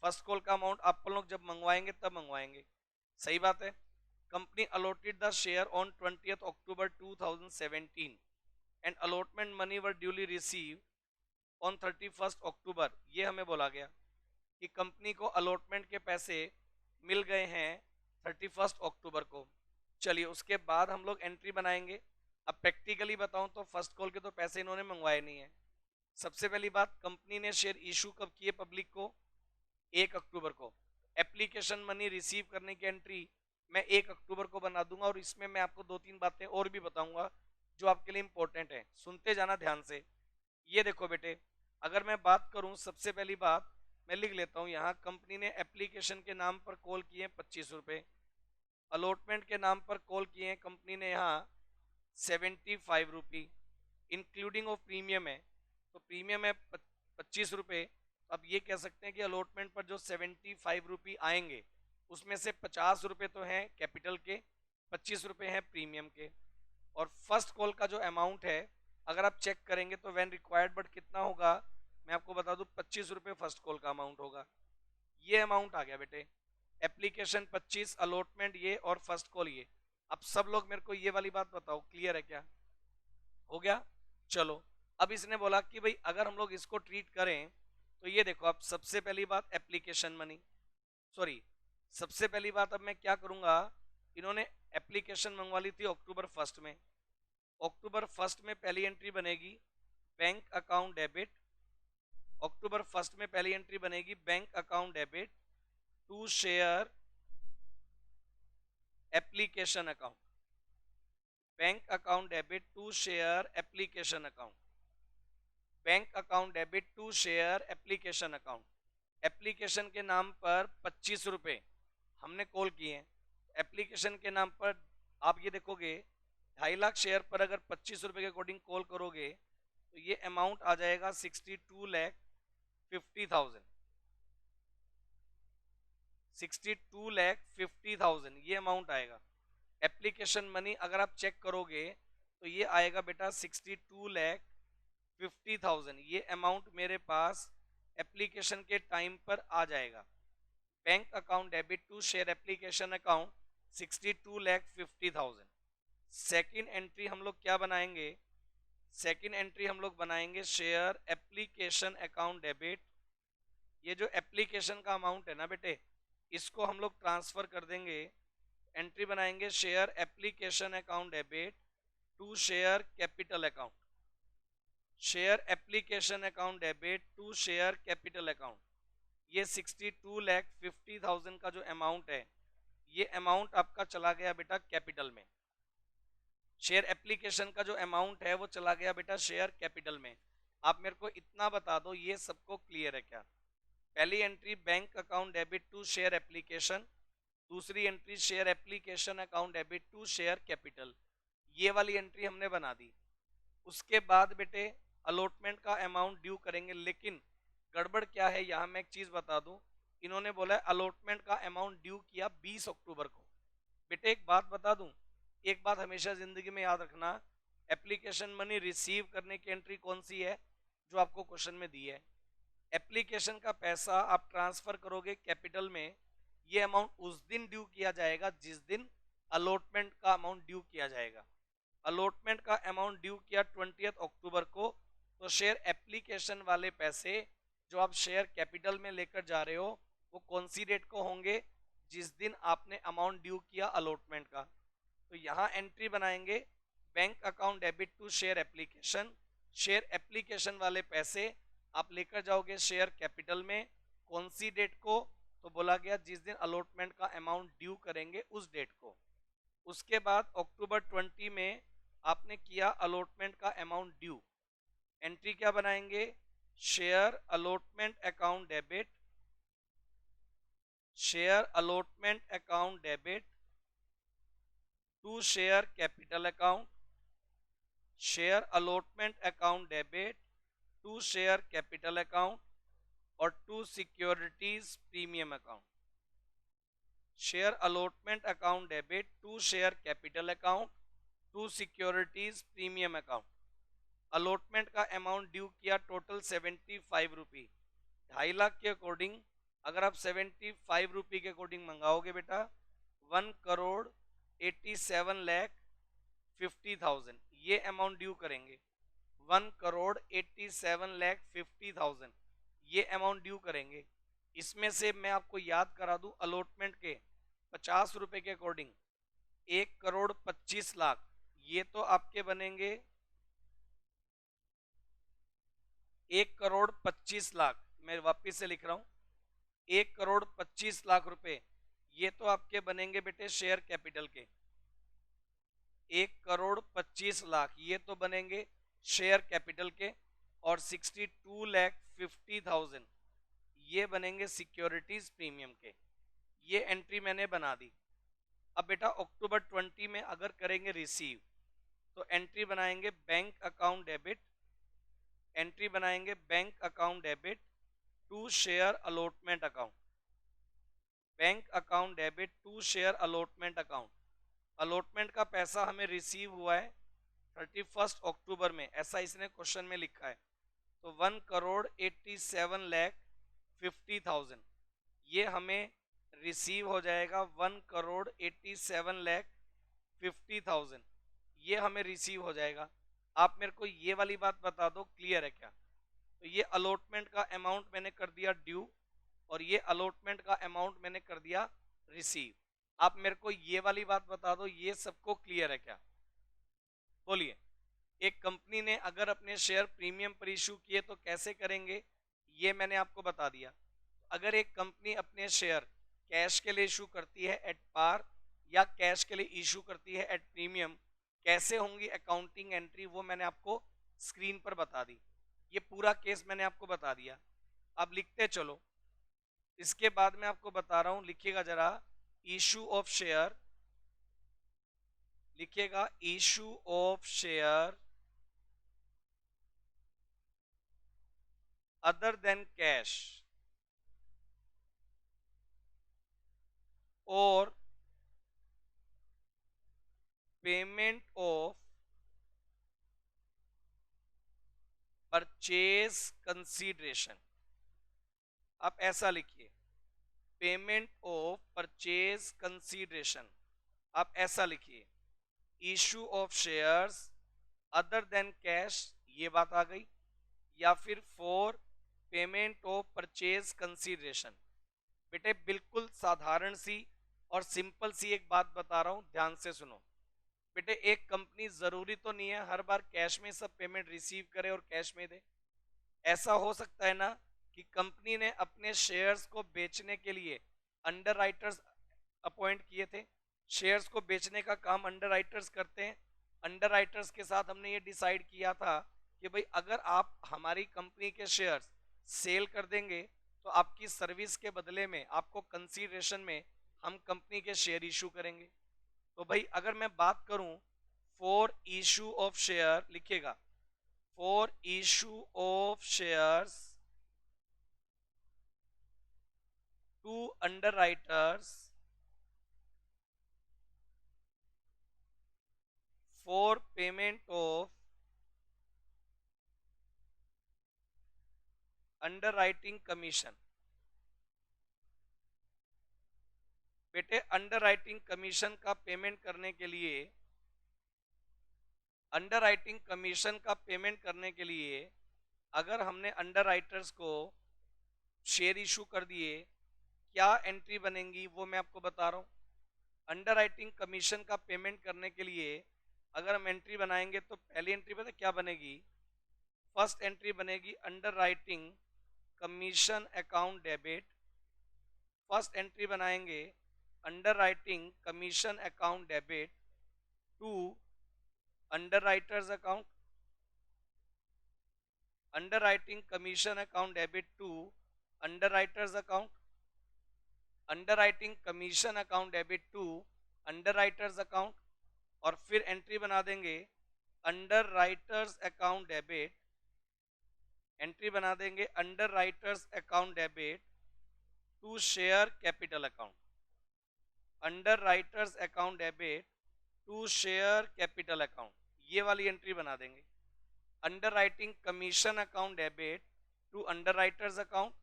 फर्स्ट कॉल का अमाउंट आप लोग जब मंगवाएंगे तब मंगवाएंगे, सही बात है। Company allotted the share on 20th October 2017 and allotment money were duly receive on 31st October। ये हमें बोला गया कि कंपनी को अलॉटमेंट के पैसे मिल गए हैं 31st October को। चलिए उसके बाद हम लोग एंट्री बनाएंगे। अब प्रैक्टिकली बताऊं तो फर्स्ट कॉल के तो पैसे इन्होंने मंगवाए नहीं है। सबसे पहली बात, कंपनी ने शेयर इशू कब किए पब्लिक को, 1 अक्टूबर को। एप्लीकेशन मनी रिसीव करने की एंट्री मैं 1 अक्टूबर को बना दूंगा, और इसमें मैं आपको 2-3 बातें और भी बताऊंगा जो आपके लिए इंपॉर्टेंट है, सुनते जाना ध्यान से। ये देखो बेटे, अगर मैं बात करूं, सबसे पहली बात मैं लिख लेता हूं यहाँ, कंपनी ने एप्लीकेशन के नाम पर कॉल किए 25 रुपए, अलॉटमेंट के नाम पर कॉल किए हैं कंपनी ने यहाँ 75 रुपी, इंक्लूडिंग ऑफ प्रीमियम है, तो प्रीमियम है 25 रुपए। अब ये कह सकते हैं कि अलॉटमेंट पर जो 75 रुपी आएंगे, उसमें से 50 रुपए तो हैं कैपिटल के, 25 रुपए हैं प्रीमियम के। और फर्स्ट कॉल का जो अमाउंट है, अगर आप चेक करेंगे तो व्हेन रिक्वायर्ड बट कितना होगा, मैं आपको बता दूं 25 रुपए फर्स्ट कॉल का अमाउंट होगा। ये अमाउंट आ गया बेटे, एप्लीकेशन 25, अलॉटमेंट ये, और फर्स्ट कॉल ये। अब सब लोग मेरे को ये वाली बात बताओ, क्लियर है क्या, हो गया। चलो अब इसने बोला कि भाई अगर हम लोग इसको ट्रीट करें, तो ये देखो, अब सबसे पहली बात एप्लीकेशन मनी, सॉरी, सबसे पहली बात अब मैं क्या करूंगा, इन्होंने एप्लीकेशन मंगवा ली थी October 1 में। October 1 में पहली एंट्री बनेगी बैंक अकाउंट डेबिट। October 1 में पहली एंट्री बनेगी bank account debit to share application account, bank account debit to share application account, bank account debit to share application account. Application के नाम पर 25 रुपए हमने कॉल किए हैं। एप्लीकेशन के नाम पर आप ये देखोगे, 2.5 लाख शेयर पर अगर 25 रुपए के अकॉर्डिंग कॉल करोगे, तो ये अमाउंट आ जाएगा 62,50,000। 62,50,000 ये अमाउंट आएगा। एप्लीकेशन मनी अगर आप चेक करोगे तो ये आएगा बेटा 62,50,000। ये अमाउंट मेरे पास एप्लीकेशन के टाइम पर आ जाएगा। Bank account debit to share application account 62,50,000। Second entry हम लोग क्या बनाएंगे, सेकेंड एंट्री हम लोग बनाएंगे शेयर एप्लीकेशन अकाउंट डेबिट। ये जो एप्लीकेशन का अमाउंट है ना बेटे, इसको हम लोग ट्रांसफर कर देंगे। एंट्री बनाएंगे share application account debit to share capital account, share application account debit to share capital account. ये 62,50,000 का जो अमाउंट है, ये अमाउंट आपका चला गया बेटा कैपिटल में। शेयर एप्लीकेशन का जो अमाउंट है वो चला गया बेटा शेयर कैपिटल में। आप मेरे को इतना बता दो, ये सबको क्लियर है क्या। पहली entry bank account debit to share application, दूसरी entry share application account debit to share capital, ये वाली एंट्री हमने बना दी। उसके बाद बेटे अलॉटमेंट का अमाउंट ड्यू करेंगे, लेकिन गड़बड़ क्या है यहाँ मैं एक चीज बता दूं, इन्होंने बोला अलॉटमेंट का अमाउंट ड्यू किया 20 अक्टूबर को। बेटे एक बात बता दूं, एक बात हमेशा जिंदगी में याद रखना, एप्लीकेशन मनी रिसीव करने की एंट्री कौन सी है जो आपको क्वेश्चन में दी है, एप्लीकेशन का पैसा आप ट्रांसफर करोगे कैपिटल में, ये अमाउंट उस दिन ड्यू किया जाएगा जिस दिन अलॉटमेंट का अमाउंट ड्यू किया जाएगा। अलॉटमेंट का अमाउंट ड्यू किया 20 अक्टूबर को, तो शेयर एप्लीकेशन वाले पैसे जो आप शेयर कैपिटल में लेकर जा रहे हो वो कौन सी डेट को होंगे, जिस दिन आपने अमाउंट ड्यू किया अलॉटमेंट का। तो यहाँ एंट्री बनाएंगे, bank account debit to share application. Share application वाले पैसे आप लेकर जाओगे शेयर कैपिटल में, कौन सी डेट को, तो बोला गया जिस दिन अलॉटमेंट का अमाउंट ड्यू करेंगे उस डेट को। उसके बाद अक्टूबर 20 में आपने किया अलॉटमेंट का अमाउंट ड्यू, एंट्री क्या बनाएंगे, share allotment account debit, share allotment account debit to share capital account, share allotment account debit to share capital account और to securities premium account. Share allotment account debit to share capital account to securities premium account. Allotment का amount due किया total 75 rupee. 2.5 lakh के according अगर आप 75 रुपी के according मंगाओगे बेटा 1,87,50,000 ये amount due करेंगे। 1,87,50,000 ये अमाउंट ड्यू करेंगे। इसमें से मैं आपको याद करा दूं अलॉटमेंट के 50 रुपए के अकॉर्डिंग 1,25,00,000 ये तो आपके बनेंगे 1,25,00,000। मैं वापिस से लिख रहा हूं 1,25,00,000 रुपए ये तो आपके बनेंगे बेटे शेयर कैपिटल के। 1,25,00,000 ये तो बनेंगे शेयर कैपिटल के और 62,50,000 ये बनेंगे सिक्योरिटीज प्रीमियम के। ये एंट्री मैंने बना दी। अब बेटा अक्टूबर 20 में अगर करेंगे रिसीव तो एंट्री बनाएंगे बैंक अकाउंट डेबिट, एंट्री बनाएंगे bank account debit to share allotment account, bank account debit to share allotment account. Allotment का पैसा हमें रिसीव हुआ है 31 अक्टूबर में, ऐसा इसने क्वेश्चन में लिखा है। तो 1,87,50,000 ये हमें रिसीव हो जाएगा। 1,87,50,000 ये हमें रिसीव हो जाएगा। आप मेरे को ये वाली बात बता दो क्लियर है क्या। तो ये अलॉटमेंट का अमाउंट मैंने कर दिया ड्यू और ये अलॉटमेंट का अमाउंट मैंने कर दिया रिसीव। आप मेरे को ये वाली बात बता दो ये सबको क्लियर है क्या, बोलिए। एक कंपनी ने अगर अपने शेयर प्रीमियम पर इशू किए तो कैसे करेंगे ये मैंने आपको बता दिया। अगर एक कंपनी अपने शेयर कैश के लिए इशू करती है एट पार या कैश के लिए इशू करती है एट प्रीमियम, कैसे होंगी अकाउंटिंग एंट्री वो मैंने आपको स्क्रीन पर बता दी। ये पूरा केस मैंने आपको बता दिया। अब लिखते चलो। इसके बाद मैं आपको बता रहा हूं, लिखिएगा जरा, इशू ऑफ शेयर, लिखिएगा issue of share other than cash और पेमेंट ऑफ परचेज कंसीडरेशन। आप ऐसा लिखिए, पेमेंट ऑफ परचेज कंसीडरेशन। आप ऐसा लिखिए, issue of shares other than cash, ये बात आ गई, या फिर for payment of purchase consideration. बेटे बिल्कुल साधारण सी और सिंपल सी एक बात बता रहा हूं, ध्यान से सुनो। बेटे एक कंपनी जरूरी तो नहीं है हर बार कैश में सब पेमेंट रिसीव करे और कैश में दे। ऐसा हो सकता है ना कि कंपनी ने अपने शेयर्स को बेचने के लिए अंडरराइटर्स अपॉइंट किए थे। शेयर्स को बेचने का काम अंडरराइटर्स करते हैं। अंडरराइटर्स के साथ हमने ये डिसाइड किया था कि भाई अगर आप हमारी कंपनी के शेयर्स सेल कर देंगे तो आपकी सर्विस के बदले में आपको कंसीडरेशन में हम कंपनी के शेयर इशू करेंगे। तो भाई अगर मैं बात करूं फॉर इशू ऑफ शेयर, लिखिएगा for issue of shares to underwriters for payment of underwriting commission. बेटे अंडरराइटिंग कमीशन का पेमेंट करने के लिए, अंडरराइटिंग कमीशन का पेमेंट करने के लिए अगर हमने अंडरराइटर्स को शेयर इशू कर दिए, क्या एंट्री बनेंगी वो मैं आपको बता रहा हूँ। अंडरराइटिंग कमीशन का पेमेंट करने के लिए अगर हम एंट्री बनाएंगे तो पहली एंट्री पता क्या बनेगी? फर्स्ट एंट्री बनेगी underwriting commission account debit. First entry बनाएंगे underwriting commission account debit to underwriters account, underwriting commission account debit to underwriters account, underwriting commission account debit to underwriters account, और फिर एंट्री बना देंगे underwriters account debit, entry बना देंगे underwriters account debit to share capital account, underwriters account debit to share capital account, ये वाली entry बना देंगे। Underwriting commission account debit to underwriters account,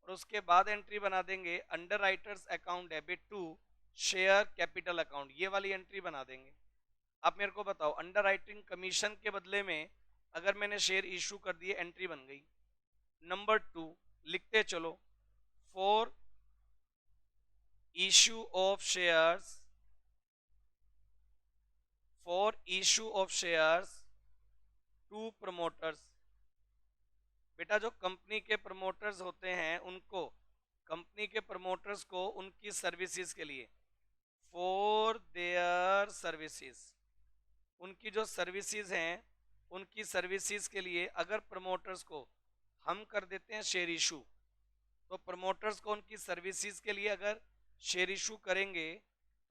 और उसके बाद एंट्री बना देंगे underwriters account debit to share capital account, ये वाली एंट्री बना देंगे। आप मेरे को बताओ, अंडरराइटिंग कमीशन के बदले में अगर मैंने शेयर इशू कर दिए, एंट्री बन गई। नंबर 2 लिखते चलो, for issue of shares, for issue of shares to promoters. बेटा जो कंपनी के प्रमोटर्स होते हैं उनको, कंपनी के प्रमोटर्स को उनकी सर्विसेज के लिए, फॉर देयर सर्विसेज, उनकी जो सर्विसेज हैं उनकी सर्विसेज के लिए अगर प्रमोटर्स को हम कर देते हैं शेयर इशू, तो प्रमोटर्स को उनकी सर्विसेज के लिए अगर शेयर इशू करेंगे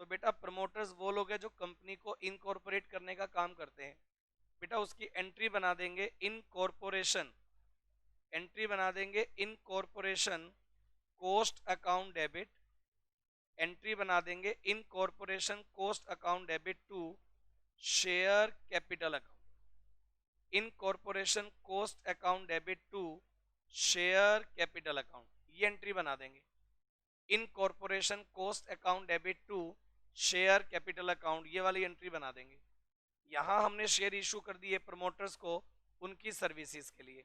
तो बेटा प्रमोटर्स वो लोग हैं जो कंपनी को इनकॉर्पोरेट करने का काम करते हैं। बेटा उसकी एंट्री बना देंगे इनकॉर्पोरेशन, एंट्री बना देंगे incorporation cost account debit, entry बना देंगे incorporation cost account debit to share capital account, incorporation cost account debit to share capital account, ये एंट्री बना देंगे। Incorporation cost account debit to share capital account, ये वाली entry बना देंगे। यहां हमने शेयर इशू कर दिए प्रमोटर्स को उनकी सर्विसेज के लिए।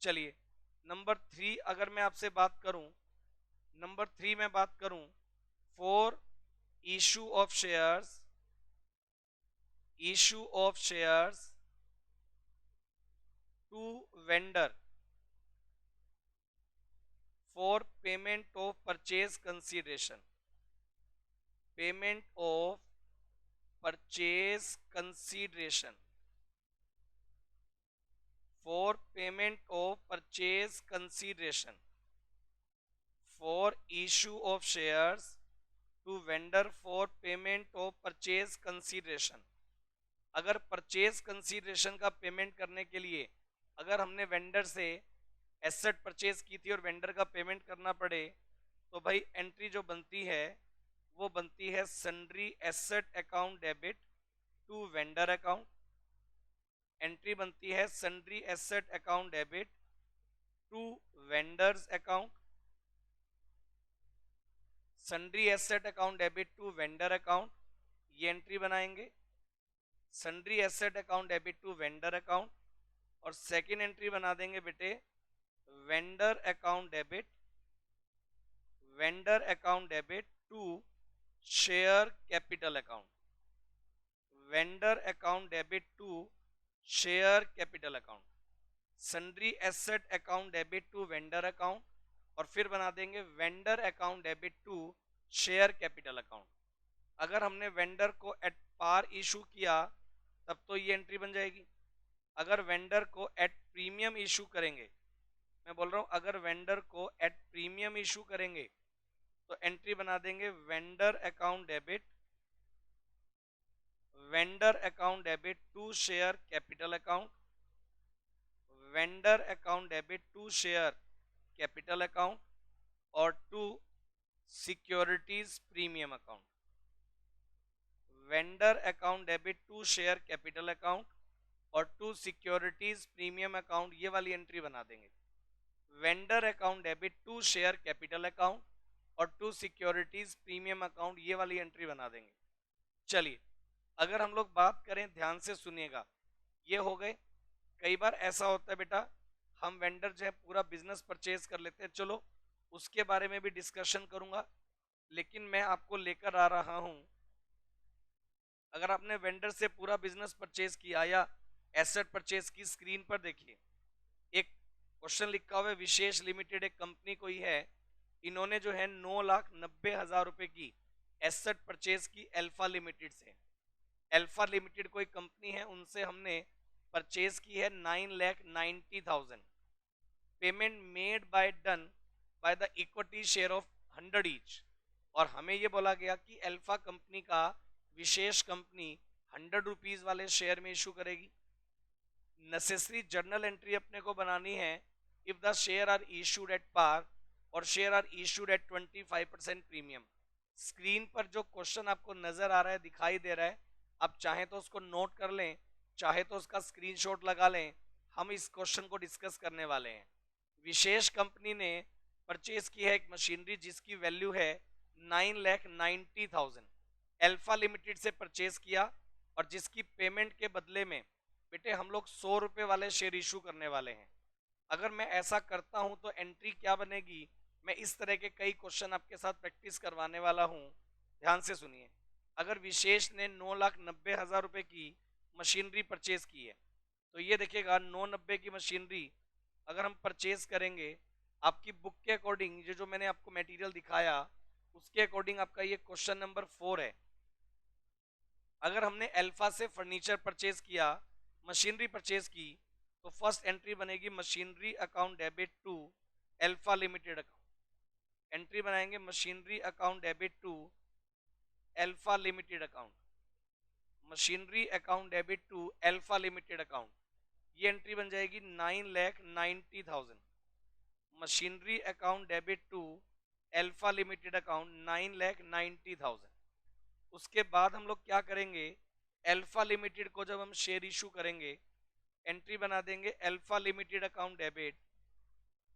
चलिए नंबर 3 अगर मैं आपसे बात करूं, नंबर 3 में बात करूं for issue of shares, issue of shares to vendor for payment of purchase consideration, payment of purchase consideration, for payment of purchase consideration, for issue of shares to vendor for payment of purchase consideration. अगर purchase consideration का payment करने के लिए अगर हमने vendor से asset purchase की थी और वेंडर का पेमेंट करना पड़े, तो भाई एंट्री जो बनती है वो बनती है sundry asset account debit to vendor account, entry बनती है sundry asset account debit to vendors account, sundry asset account debit to vendor account, ये एंट्री बनाएंगे sundry asset account debit to vendor account, और सेकेंड एंट्री बना देंगे बेटे vendor account debit, vendor account debit to share capital account, vendor account debit to share capital account, sundry asset account debit to vendor account, और फिर बना देंगे vendor account debit to share capital account. अगर हमने vendor को at par issue किया तब तो ये एंट्री बन जाएगी। अगर वेंडर को एट प्रीमियम इशू करेंगे, मैं बोल रहा हूं अगर वेंडर को एट प्रीमियम इशू करेंगे तो एंट्री बना देंगे vendor account debit, vendor account debit to share capital account, vendor account debit to share capital account, और to securities premium account, vendor account debit to share capital account और to securities premium account, ये वाली entry बना देंगे। Vendor account debit to share capital account और to securities premium account, ये वाली entry बना देंगे। चलिए, अगर हम लोग बात करें, ध्यान से सुनिएगा, ये हो गए। कई बार ऐसा होता है बेटा, हम वेंडर जो है पूरा बिजनेस परचेज कर लेते हैं, चलो उसके बारे में भी डिस्कशन करूंगा, लेकिन मैं आपको लेकर आ रहा हूं, अगर आपने वेंडर से पूरा बिजनेस परचेज किया या एसेट परचेज की, स्क्रीन पर देखिए एक क्वेश्चन लिखा हुआ है, विशेष लिमिटेड एक कंपनी कोई है, इन्होंने जो है 9,90,000 रुपए की एसेट परचेज की अल्फा लिमिटेड से। अल्फा लिमिटेड कोई कंपनी है, उनसे हमने परचेज की है 9,90,000। Payment made by done by the equity share of 100 each, और हमें ये बोला गया कि अल्फा कंपनी का विशेष कंपनी 100 रुपीज वाले शेयर में इशू करेगी। नेसेसरी जर्नल एंट्री अपने को बनानी है, if the share are issued at par और share are issued at 25% premium. Screen पर जो क्वेश्चन आपको नजर आ रहा है, दिखाई दे रहा है, आप चाहे तो उसको नोट कर लें, चाहे तो उसका स्क्रीनशॉट लगा लें, हम इस क्वेश्चन को डिस्कस करने वाले हैं। विशेष कंपनी ने परचेज की है एक मशीनरी जिसकी वैल्यू है 9,90,000, अल्फा लिमिटेड से परचेज किया, और जिसकी पेमेंट के बदले में बेटे हम लोग 100 रुपए वाले शेयर इशू करने वाले हैं। अगर मैं ऐसा करता हूं तो एंट्री क्या बनेगी, मैं इस तरह के कई क्वेश्चन आपके साथ प्रैक्टिस करवाने वाला हूं, ध्यान से सुनिए। अगर विशेष ने 9,90,000 रुपए की मशीनरी परचेज की है, तो ये देखिएगा 990 की मशीनरी अगर हम परचेज करेंगे, आपकी बुक के अकॉर्डिंग, ये जो मैंने आपको मटेरियल दिखाया उसके अकॉर्डिंग आपका ये क्वेश्चन नंबर 4 है। अगर हमने अल्फा से फर्नीचर परचेज किया, मशीनरी परचेज की, तो फर्स्ट एंट्री बनेगी machinery account debit to alpha limited account. Entry बनाएंगे machinery account debit to alpha limited account, machinery account debit to alpha limited account, ये एंट्री बन जाएगी 9,90,000। Machinery account debit to alpha limited account 9,90,000। उसके बाद हम लोग क्या करेंगे, अल्फा लिमिटेड को जब हम शेयर इशू करेंगे, एंट्री बना देंगे alpha limited account debit,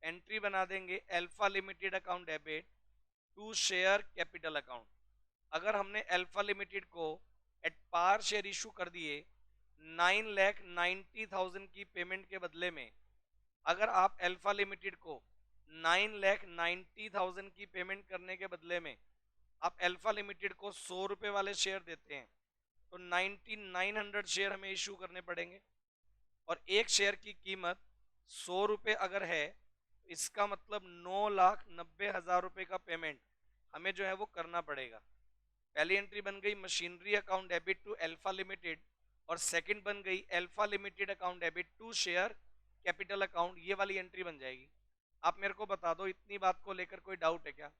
entry बना देंगे alpha limited account debit to share capital account. अगर हमने अल्फा लिमिटेड को एट पार शेयर इशू कर दिए 9,90,000 की पेमेंट के बदले में, अगर आप अल्फा लिमिटेड को 9,90,000 की पेमेंट करने के बदले में आप अल्फा लिमिटेड को 100 रुपए वाले शेयर देते हैं, तो 9,900 शेयर हमें इशू करने पड़ेंगे, और एक शेयर की कीमत 100 रुपए अगर है, इसका मतलब 9,90,000 रुपए का पेमेंट हमें जो है वो करना पड़ेगा। पहली एंट्री बन गई machinery account debit to alpha limited, और सेकंड बन गई alpha limited account debit to share capital account, ये वाली एंट्री बन जाएगी। आप मेरे को बता दो, इतनी बात को लेकर कोई डाउट है क्या?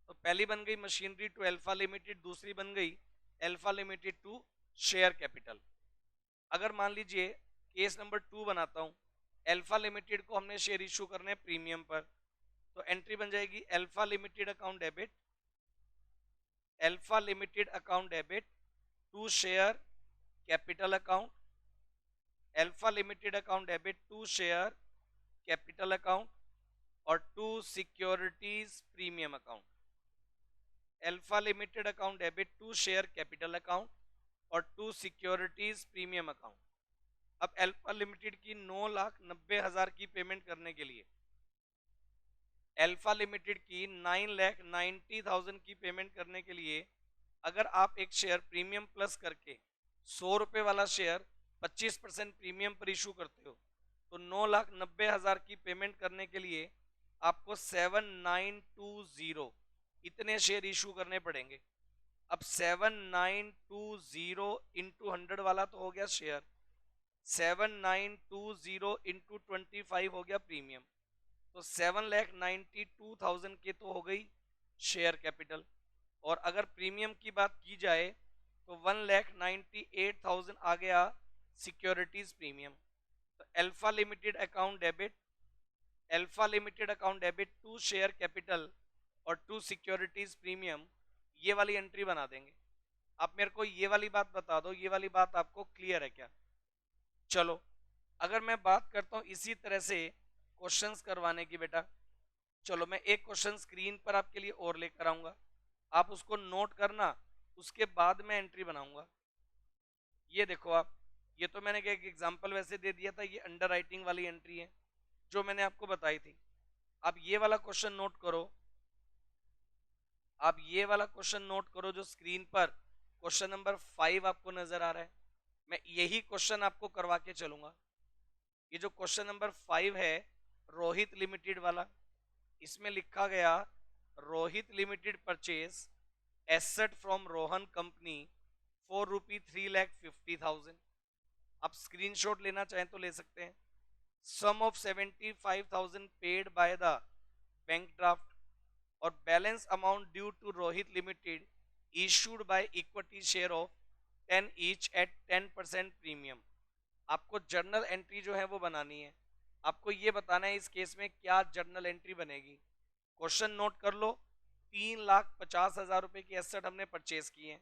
तो पहली बन गई मशीनरी टू अल्फा लिमिटेड, दूसरी बन गई alpha limited to share capital. अगर मान लीजिए केस नंबर 2 बनाता हूं, अल्फा लिमिटेड को हमने शेयर इशू करने प्रीमियम पर, तो एंट्री बन जाएगी Alpha limited account debit, alpha limited account debit to share capital account, Alpha limited account debit to share capital account और to securities premium account. Alpha limited account debit to share capital account और to securities premium account. अब Alpha Limited की 9,90,000 की payment करने के लिए, alpha Limited की 9,90,000 की पेमेंट करने के लिए, अगर आप एक शेयर प्रीमियम प्लस करके 100 रुपए वाला शेयर 25% प्रीमियम पर इशू करते हो, तो 9,90,000 की पेमेंट करने के लिए आपको 7,920 इतने शेयर इशू करने पड़ेंगे। अब 7,920 इंटू 100 वाला तो हो गया शेयर, 7,920 इंटू 25 हो गया प्रीमियम, तो 7,92,000 के तो हो गई शेयर कैपिटल। और अगर प्रीमियम की बात की जाए तो 1,98,000 आ गया सिक्योरिटीज प्रीमियम। तो alpha limited account debit, alpha limited account debit to share capital और टू सिक्योरिटीज प्रीमियम, ये वाली एंट्री बना देंगे। आप मेरे को ये वाली बात बता दो, ये वाली बात आपको क्लियर है क्या? चलो, अगर मैं बात करता हूं इसी तरह से क्वेश्चंस करवाने की बेटा। चलो मैं एक क्वेश्चन स्क्रीन पर आपके लिए और लेकर आऊंगा, आप उसको नोट करना, उसके बाद मैं एंट्री बनाऊंगा। ये देखो आप, ये तो मैंने एक एग्जांपल वैसे दे दिया था, ये अंडर राइटिंग वाली एंट्री है जो मैंने आपको बताई थी। आप ये वाला क्वेश्चन नोट करो, आप ये वाला क्वेश्चन नोट करो जो स्क्रीन पर क्वेश्चन नंबर 5 आपको नजर आ रहा है। मैं यही क्वेश्चन आपको करवा के चलूंगा। ये जो क्वेश्चन नंबर 5 है रोहित लिमिटेड वाला, इसमें लिखा गया Rohit limited purchase asset from Rohan company for ₹3,50,000। आप स्क्रीनशॉट लेना चाहें तो ले सकते हैं। Sum of 75,000 paid by the bank draft और balance amount due to Rohit limited issued by equity share of 10 each at 10% premium. आपको जर्नल एंट्री जो है वो बनानी है। आपको ये बताना है इस केस में क्या जर्नल एंट्री बनेगी। क्वेश्चन नोट कर लो, 3,50,000 रुपए की एसेट हमने परचेज की है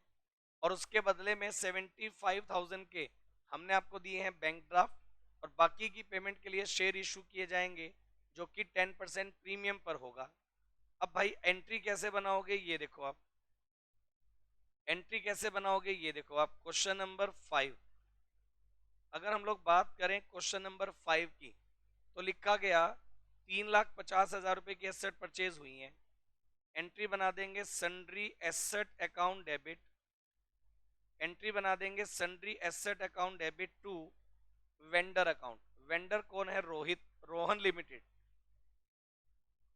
और उसके बदले में 75,000 के हमने आपको दिए हैं बैंक ड्राफ्ट और बाकी की पेमेंट के लिए शेयर इशू किए जाएंगे जो कि 10% प्रीमियम पर होगा। अब भाई एंट्री कैसे बनाओगे, ये देखो आप एंट्री कैसे बनाओगे, ये देखो आप क्वेश्चन नंबर 5। अगर हम लोग बात करें क्वेश्चन नंबर 5 की, तो लिखा गया 3,50,000 रुपए की एसेट परचेज हुई है। एंट्री बना देंगे sundry asset account debit, entry बना देंगे sundry asset account debit to vendor account. Vendor कौन है, रोहित, रोहन लिमिटेड।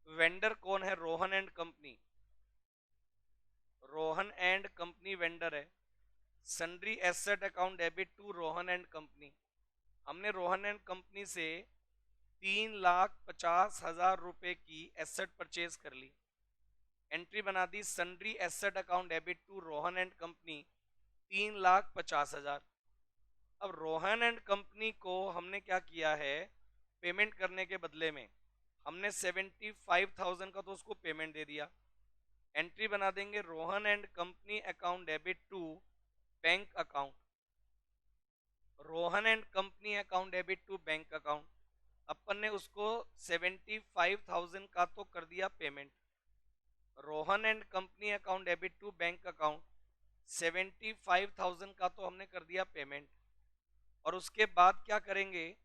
वेंडर कौन है, Rohan and company, Rohan and company vendor है। Sundry asset account debit to Rohan and company. हमने रोहन एंड कंपनी से 3,50,000 रुपए की एसेट परचेज कर ली। एंट्री बना दी sundry asset account debit to Rohan and company 3,50,000। अब रोहन एंड कंपनी को हमने क्या किया है, पेमेंट करने के बदले में हमने 75,000 का तो उसको पेमेंट दे दिया। एंट्री बना देंगे Rohan and company account debit to bank account, Rohan and company account debit to bank account. अपन ने उसको 75,000 का तो कर दिया payment, Rohan and company account debit to bank account 75,000 का तो हमने कर दिया पेमेंट। और उसके बाद क्या करेंगे,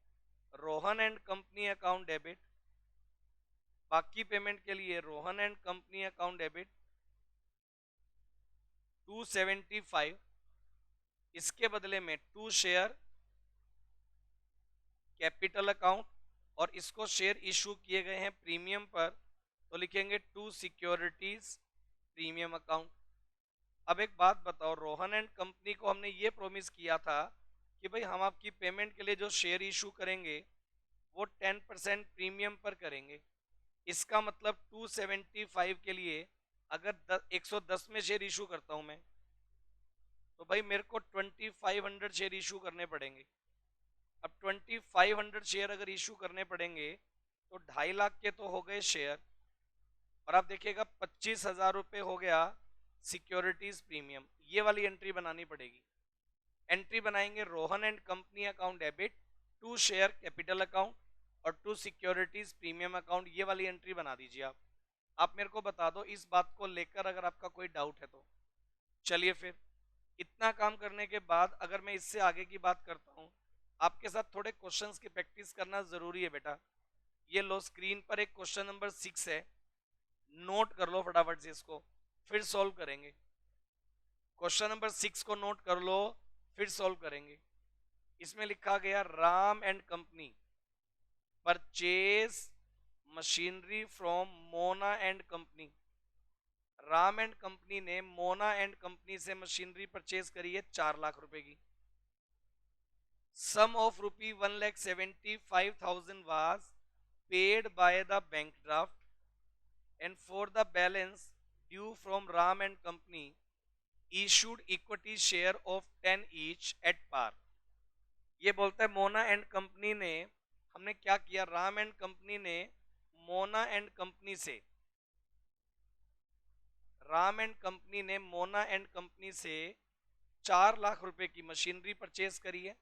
Rohan and company account debit, बाकी पेमेंट के लिए Rohan and company account debit 275, इसके बदले में 2 शेयर कैपिटल अकाउंट और इसको शेयर इशू किए गए हैं प्रीमियम पर, तो लिखेंगे 2 सिक्योरिटीज प्रीमियम अकाउंट। अब एक बात बताओ, रोहन एंड कंपनी को हमने ये प्रॉमिस किया था कि भाई हम आपकी पेमेंट के लिए जो शेयर इशू करेंगे वो 10% प्रीमियम पर करेंगे। इसका मतलब 275 के लिए अगर 110 में शेयर इशू करता हूं मैं, तो भाई मेरे को 2500 शेयर इशू करने पड़ेंगे। अब 2500 शेयर अगर इशू करने पड़ेंगे तो 2.5 लाख के तो हो गए शेयर, और आप देखिएगा 25,000 रुपये हो गया सिक्योरिटीज प्रीमियम। ये वाली एंट्री बनानी पड़ेगी। एंट्री बनाएंगे Rohan and company account debit 2 share capital account और 2 सिक्योरिटीज प्रीमियम अकाउंट। ये वाली एंट्री बना दीजिए आप मेरे को बता दो इस बात को लेकर अगर आपका कोई डाउट है तो। चलिए फिर इतना काम करने के बाद अगर मैं इससे आगे की बात करता हूं, आपके साथ थोड़े क्वेश्चंस की प्रैक्टिस करना जरूरी है बेटा। ये लो स्क्रीन पर एक क्वेश्चन नंबर 6 है, नोट कर लो फटाफट से, इसको फिर सॉल्व करेंगे। क्वेश्चन नंबर 6 को नोट कर लो, फिर सॉल्व करेंगे। इसमें लिखा गया Ram and company purchase machinery from Mona and company. Ram and company ने मोना एंड कंपनी से मशीनरी परचेज करी है 4 लाख रुपए की। सम of ₹1,75,000 was paid by the bank draft and for the balance due from Ram and company issued equity share of 10 each at par। ये बोलता है Mona and company ने, हमने क्या किया, राम एंड कंपनी ने मोना एंड कंपनी से, राम एंड कंपनी ने मोना एंड कंपनी से 4 लाख रुपए की मशीनरी परचेज करी है।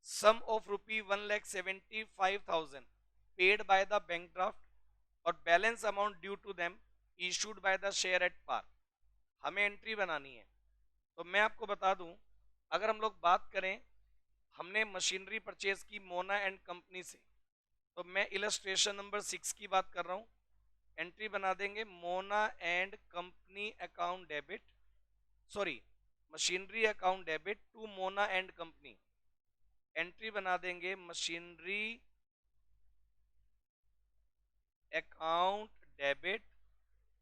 Sum of ₹1,75,000 paid by the bank draft और balance amount due to them issued by the share at par. हमें एंट्री बनानी है। तो मैं आपको बता दूं, अगर हम लोग बात करें, हमने मशीनरी परचेज की मोना एंड कंपनी से, तो मैं इलस्ट्रेशन नंबर 6 की बात कर रहा हूं। एंट्री बना देंगे Mona and company account debit, sorry machinery account debit to Mona and company. Entry बना देंगे machinery account debit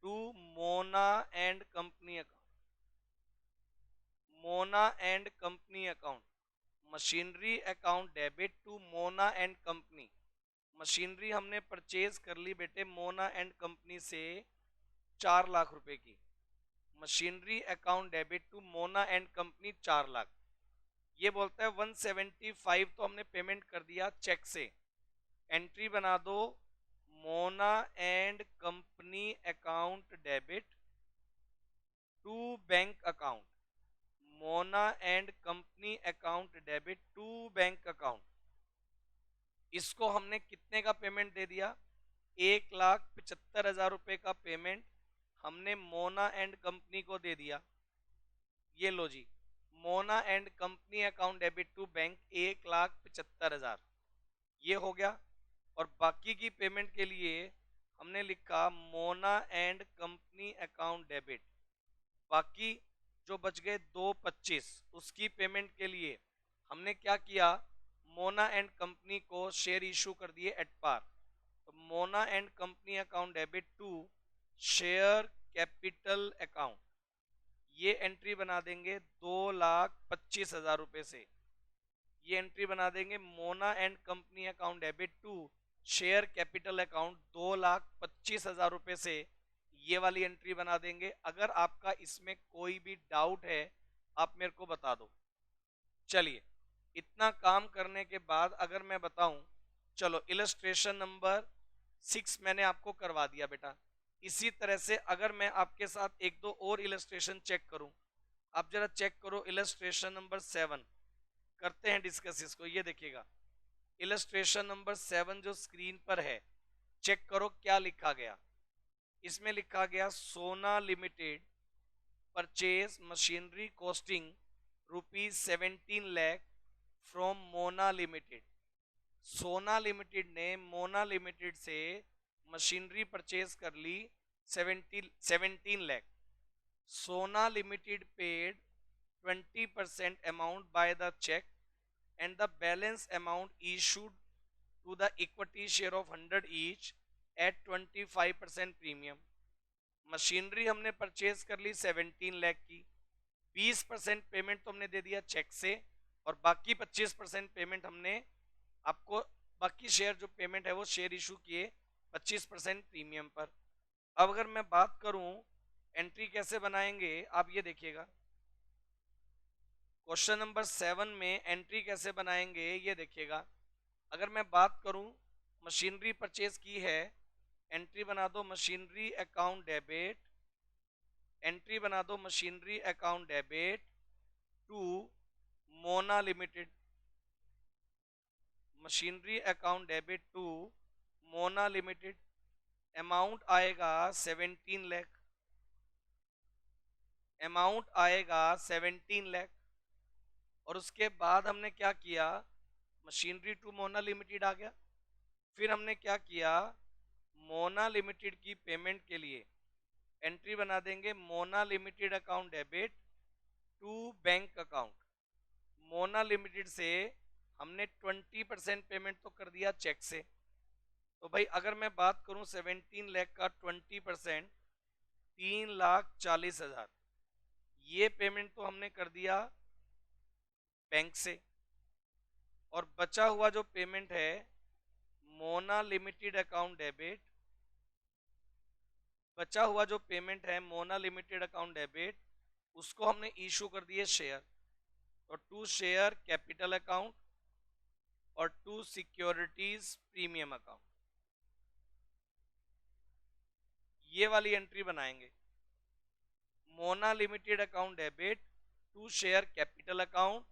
to Mona and company account, Mona and company account, machinery account debit to Mona and company. Machinery हमने परचेज कर ली बेटे Mona and company से 4 लाख रुपए की। Machinery account debit to Mona and company 4 lakh. ये बोलता है 175 तो हमने पेमेंट कर दिया चेक से। एंट्री बना दो Mona and company account debit to bank account, Mona and company account debit to bank account. इसको हमने कितने का पेमेंट दे दिया? 1,75,000 रुपए का पेमेंट हमने मोना एंड कंपनी को दे दिया। ये लो जी, Mona and company account debit to bank 1,75,000, ये हो गया। और बाकी की पेमेंट के लिए हमने लिखा Mona and company account debit, बाकी जो बच गए 225, उसकी पेमेंट के लिए हमने क्या किया, मोना एंड कंपनी को शेयर इशू कर दिए एट पार। तो Mona and company account debit to share capital account, ये एंट्री बना देंगे 2,25,000 रुपए से। ये एंट्री बना देंगे Mona and company account debit to share capital account 2,25,000 रुपए से। ये वाली एंट्री बना देंगे। अगर आपका इसमें कोई भी डाउट है आप मेरे को बता दो। चलिए, इतना काम करने के बाद अगर मैं बताऊं, चलो इलस्ट्रेशन नंबर 6 मैंने आपको करवा दिया बेटा। इसी तरह से अगर मैं आपके साथ एक दो और इलस्ट्रेशन चेक करूं, आप जरा चेक करो इलस्ट्रेशन नंबर 7, करते हैं डिस्कस इसको। ये देखिएगा इलस्ट्रेशन नंबर 7 जो स्क्रीन पर है, चेक करो क्या लिखा गया। इसमें लिखा गया Sona limited purchase machinery costing ₹17 lakh from Mona limited. Sona limited ने मोना लिमिटेड से मशीनरी परचेज कर ली 17 lakh. Sona limited paid 20% amount by the cheque and the balance amount issued to the equity share of 100 each at 25% premium। Machinery हमने परचेज कर ली 17 लाख की, 20% payment तो हमने दे दिया चेक से, और बाकी 25% पेमेंट हमने आपको, बाकी शेयर जो पेमेंट है वो शेयर इशू किए 25% प्रीमियम पर। अब अगर मैं बात करूं एंट्री कैसे बनाएंगे, आप ये देखिएगा क्वेश्चन नंबर 7 में एंट्री कैसे बनाएंगे, ये देखिएगा। अगर मैं बात करूं मशीनरी परचेज की है, एंट्री बना दो मशीनरी अकाउंट डेबिट, एंट्री बना दो machinery account debit to Mona limited, machinery account debit to Mona limited. Amount आएगा 17 लाख, अमाउंट आएगा 17 लाख। और उसके बाद हमने क्या किया, मशीनरी टू मोना लिमिटेड आ गया। फिर हमने क्या किया, मोना लिमिटेड की पेमेंट के लिए एंट्री बना देंगे Mona limited account debit to bank account. Mona limited से हमने 20% पेमेंट तो कर दिया चेक से। तो भाई अगर मैं बात करूं 17 लाख का 20% 3,40,000, ये पेमेंट तो हमने कर दिया बैंक से। और बचा हुआ जो पेमेंट है मोना लिमिटेड अकाउंट डेबिट, बचा हुआ जो पेमेंट है मोना लिमिटेड अकाउंट डेबिट, उसको हमने इशू कर दिए शेयर। तो टू शेयर कैपिटल अकाउंट और टू सिक्योरिटीज प्रीमियम अकाउंट, ये वाली एंट्री बनाएंगे। Mona limited account debit to share capital account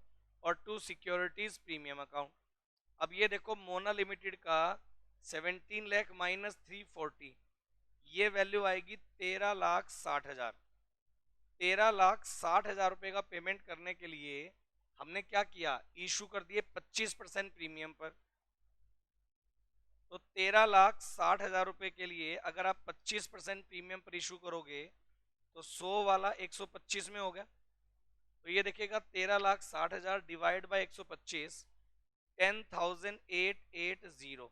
और टू सिक्योरिटीज प्रीमियम अकाउंट। अब ये देखो मोना लिमिटेड का 17 लाख माइनस 340, ये वैल्यू आएगी 13,60,000। 13,60,000 रुपए का पेमेंट करने के लिए हमने क्या किया, इशू कर दिए 25% प्रीमियम पर। तो 13,60,000 रुपए के लिए अगर आप 25% प्रीमियम पर इशू करोगे तो 100 वाला 125 में हो गया। तो ये देखिएगा 13,60,000 डिवाइड बाई 125, 10,880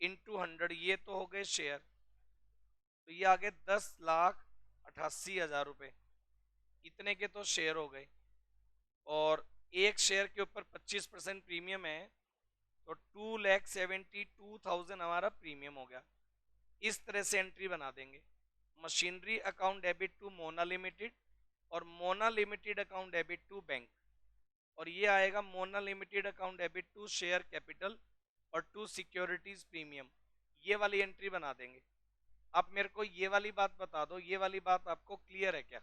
इंटू 100, ये तो हो गए शेयर। तो ये आ गए 10,88,000 रुपए, इतने के तो शेयर हो गए। और एक शेयर के ऊपर 25% प्रीमियम है तो 2,72,000 हमारा प्रीमियम हो गया। इस तरह से एंट्री बना देंगे। Machinery account debit to Mona limited और Mona limited account debit to bank, और ये आएगा Mona limited account debit to share capital और टू सिक्योरिटीज प्रीमियम, ये वाली एंट्री बना देंगे। आप मेरे को ये वाली बात बता दो, ये वाली बात आपको क्लियर है क्या?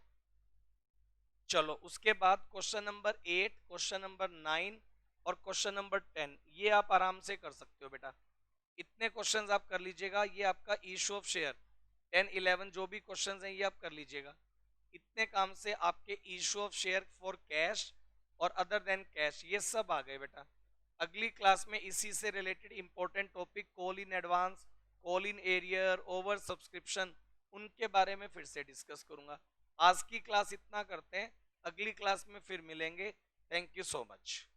चलो उसके बाद क्वेश्चन नंबर 8, क्वेश्चन नंबर 9 और क्वेश्चन नंबर 10, ये आप आराम से कर सकते हो बेटा। इतने क्वेश्चंस आप कर लीजिएगा। ये आपका इशू ऑफ शेयर 10, 11 जो भी क्वेश्चंस हैं ये आप कर लीजिएगा। इतने काम से आपके issue of share for cash और अदर देन कैश ये सब आ गए बेटा। अगली क्लास में इसी से related important topic call in advance, call in arrear, over subscription, उनके बारे में फिर से डिस्कस करूंगा। आज की क्लास इतना करते हैं, अगली क्लास में फिर मिलेंगे। Thank you so much.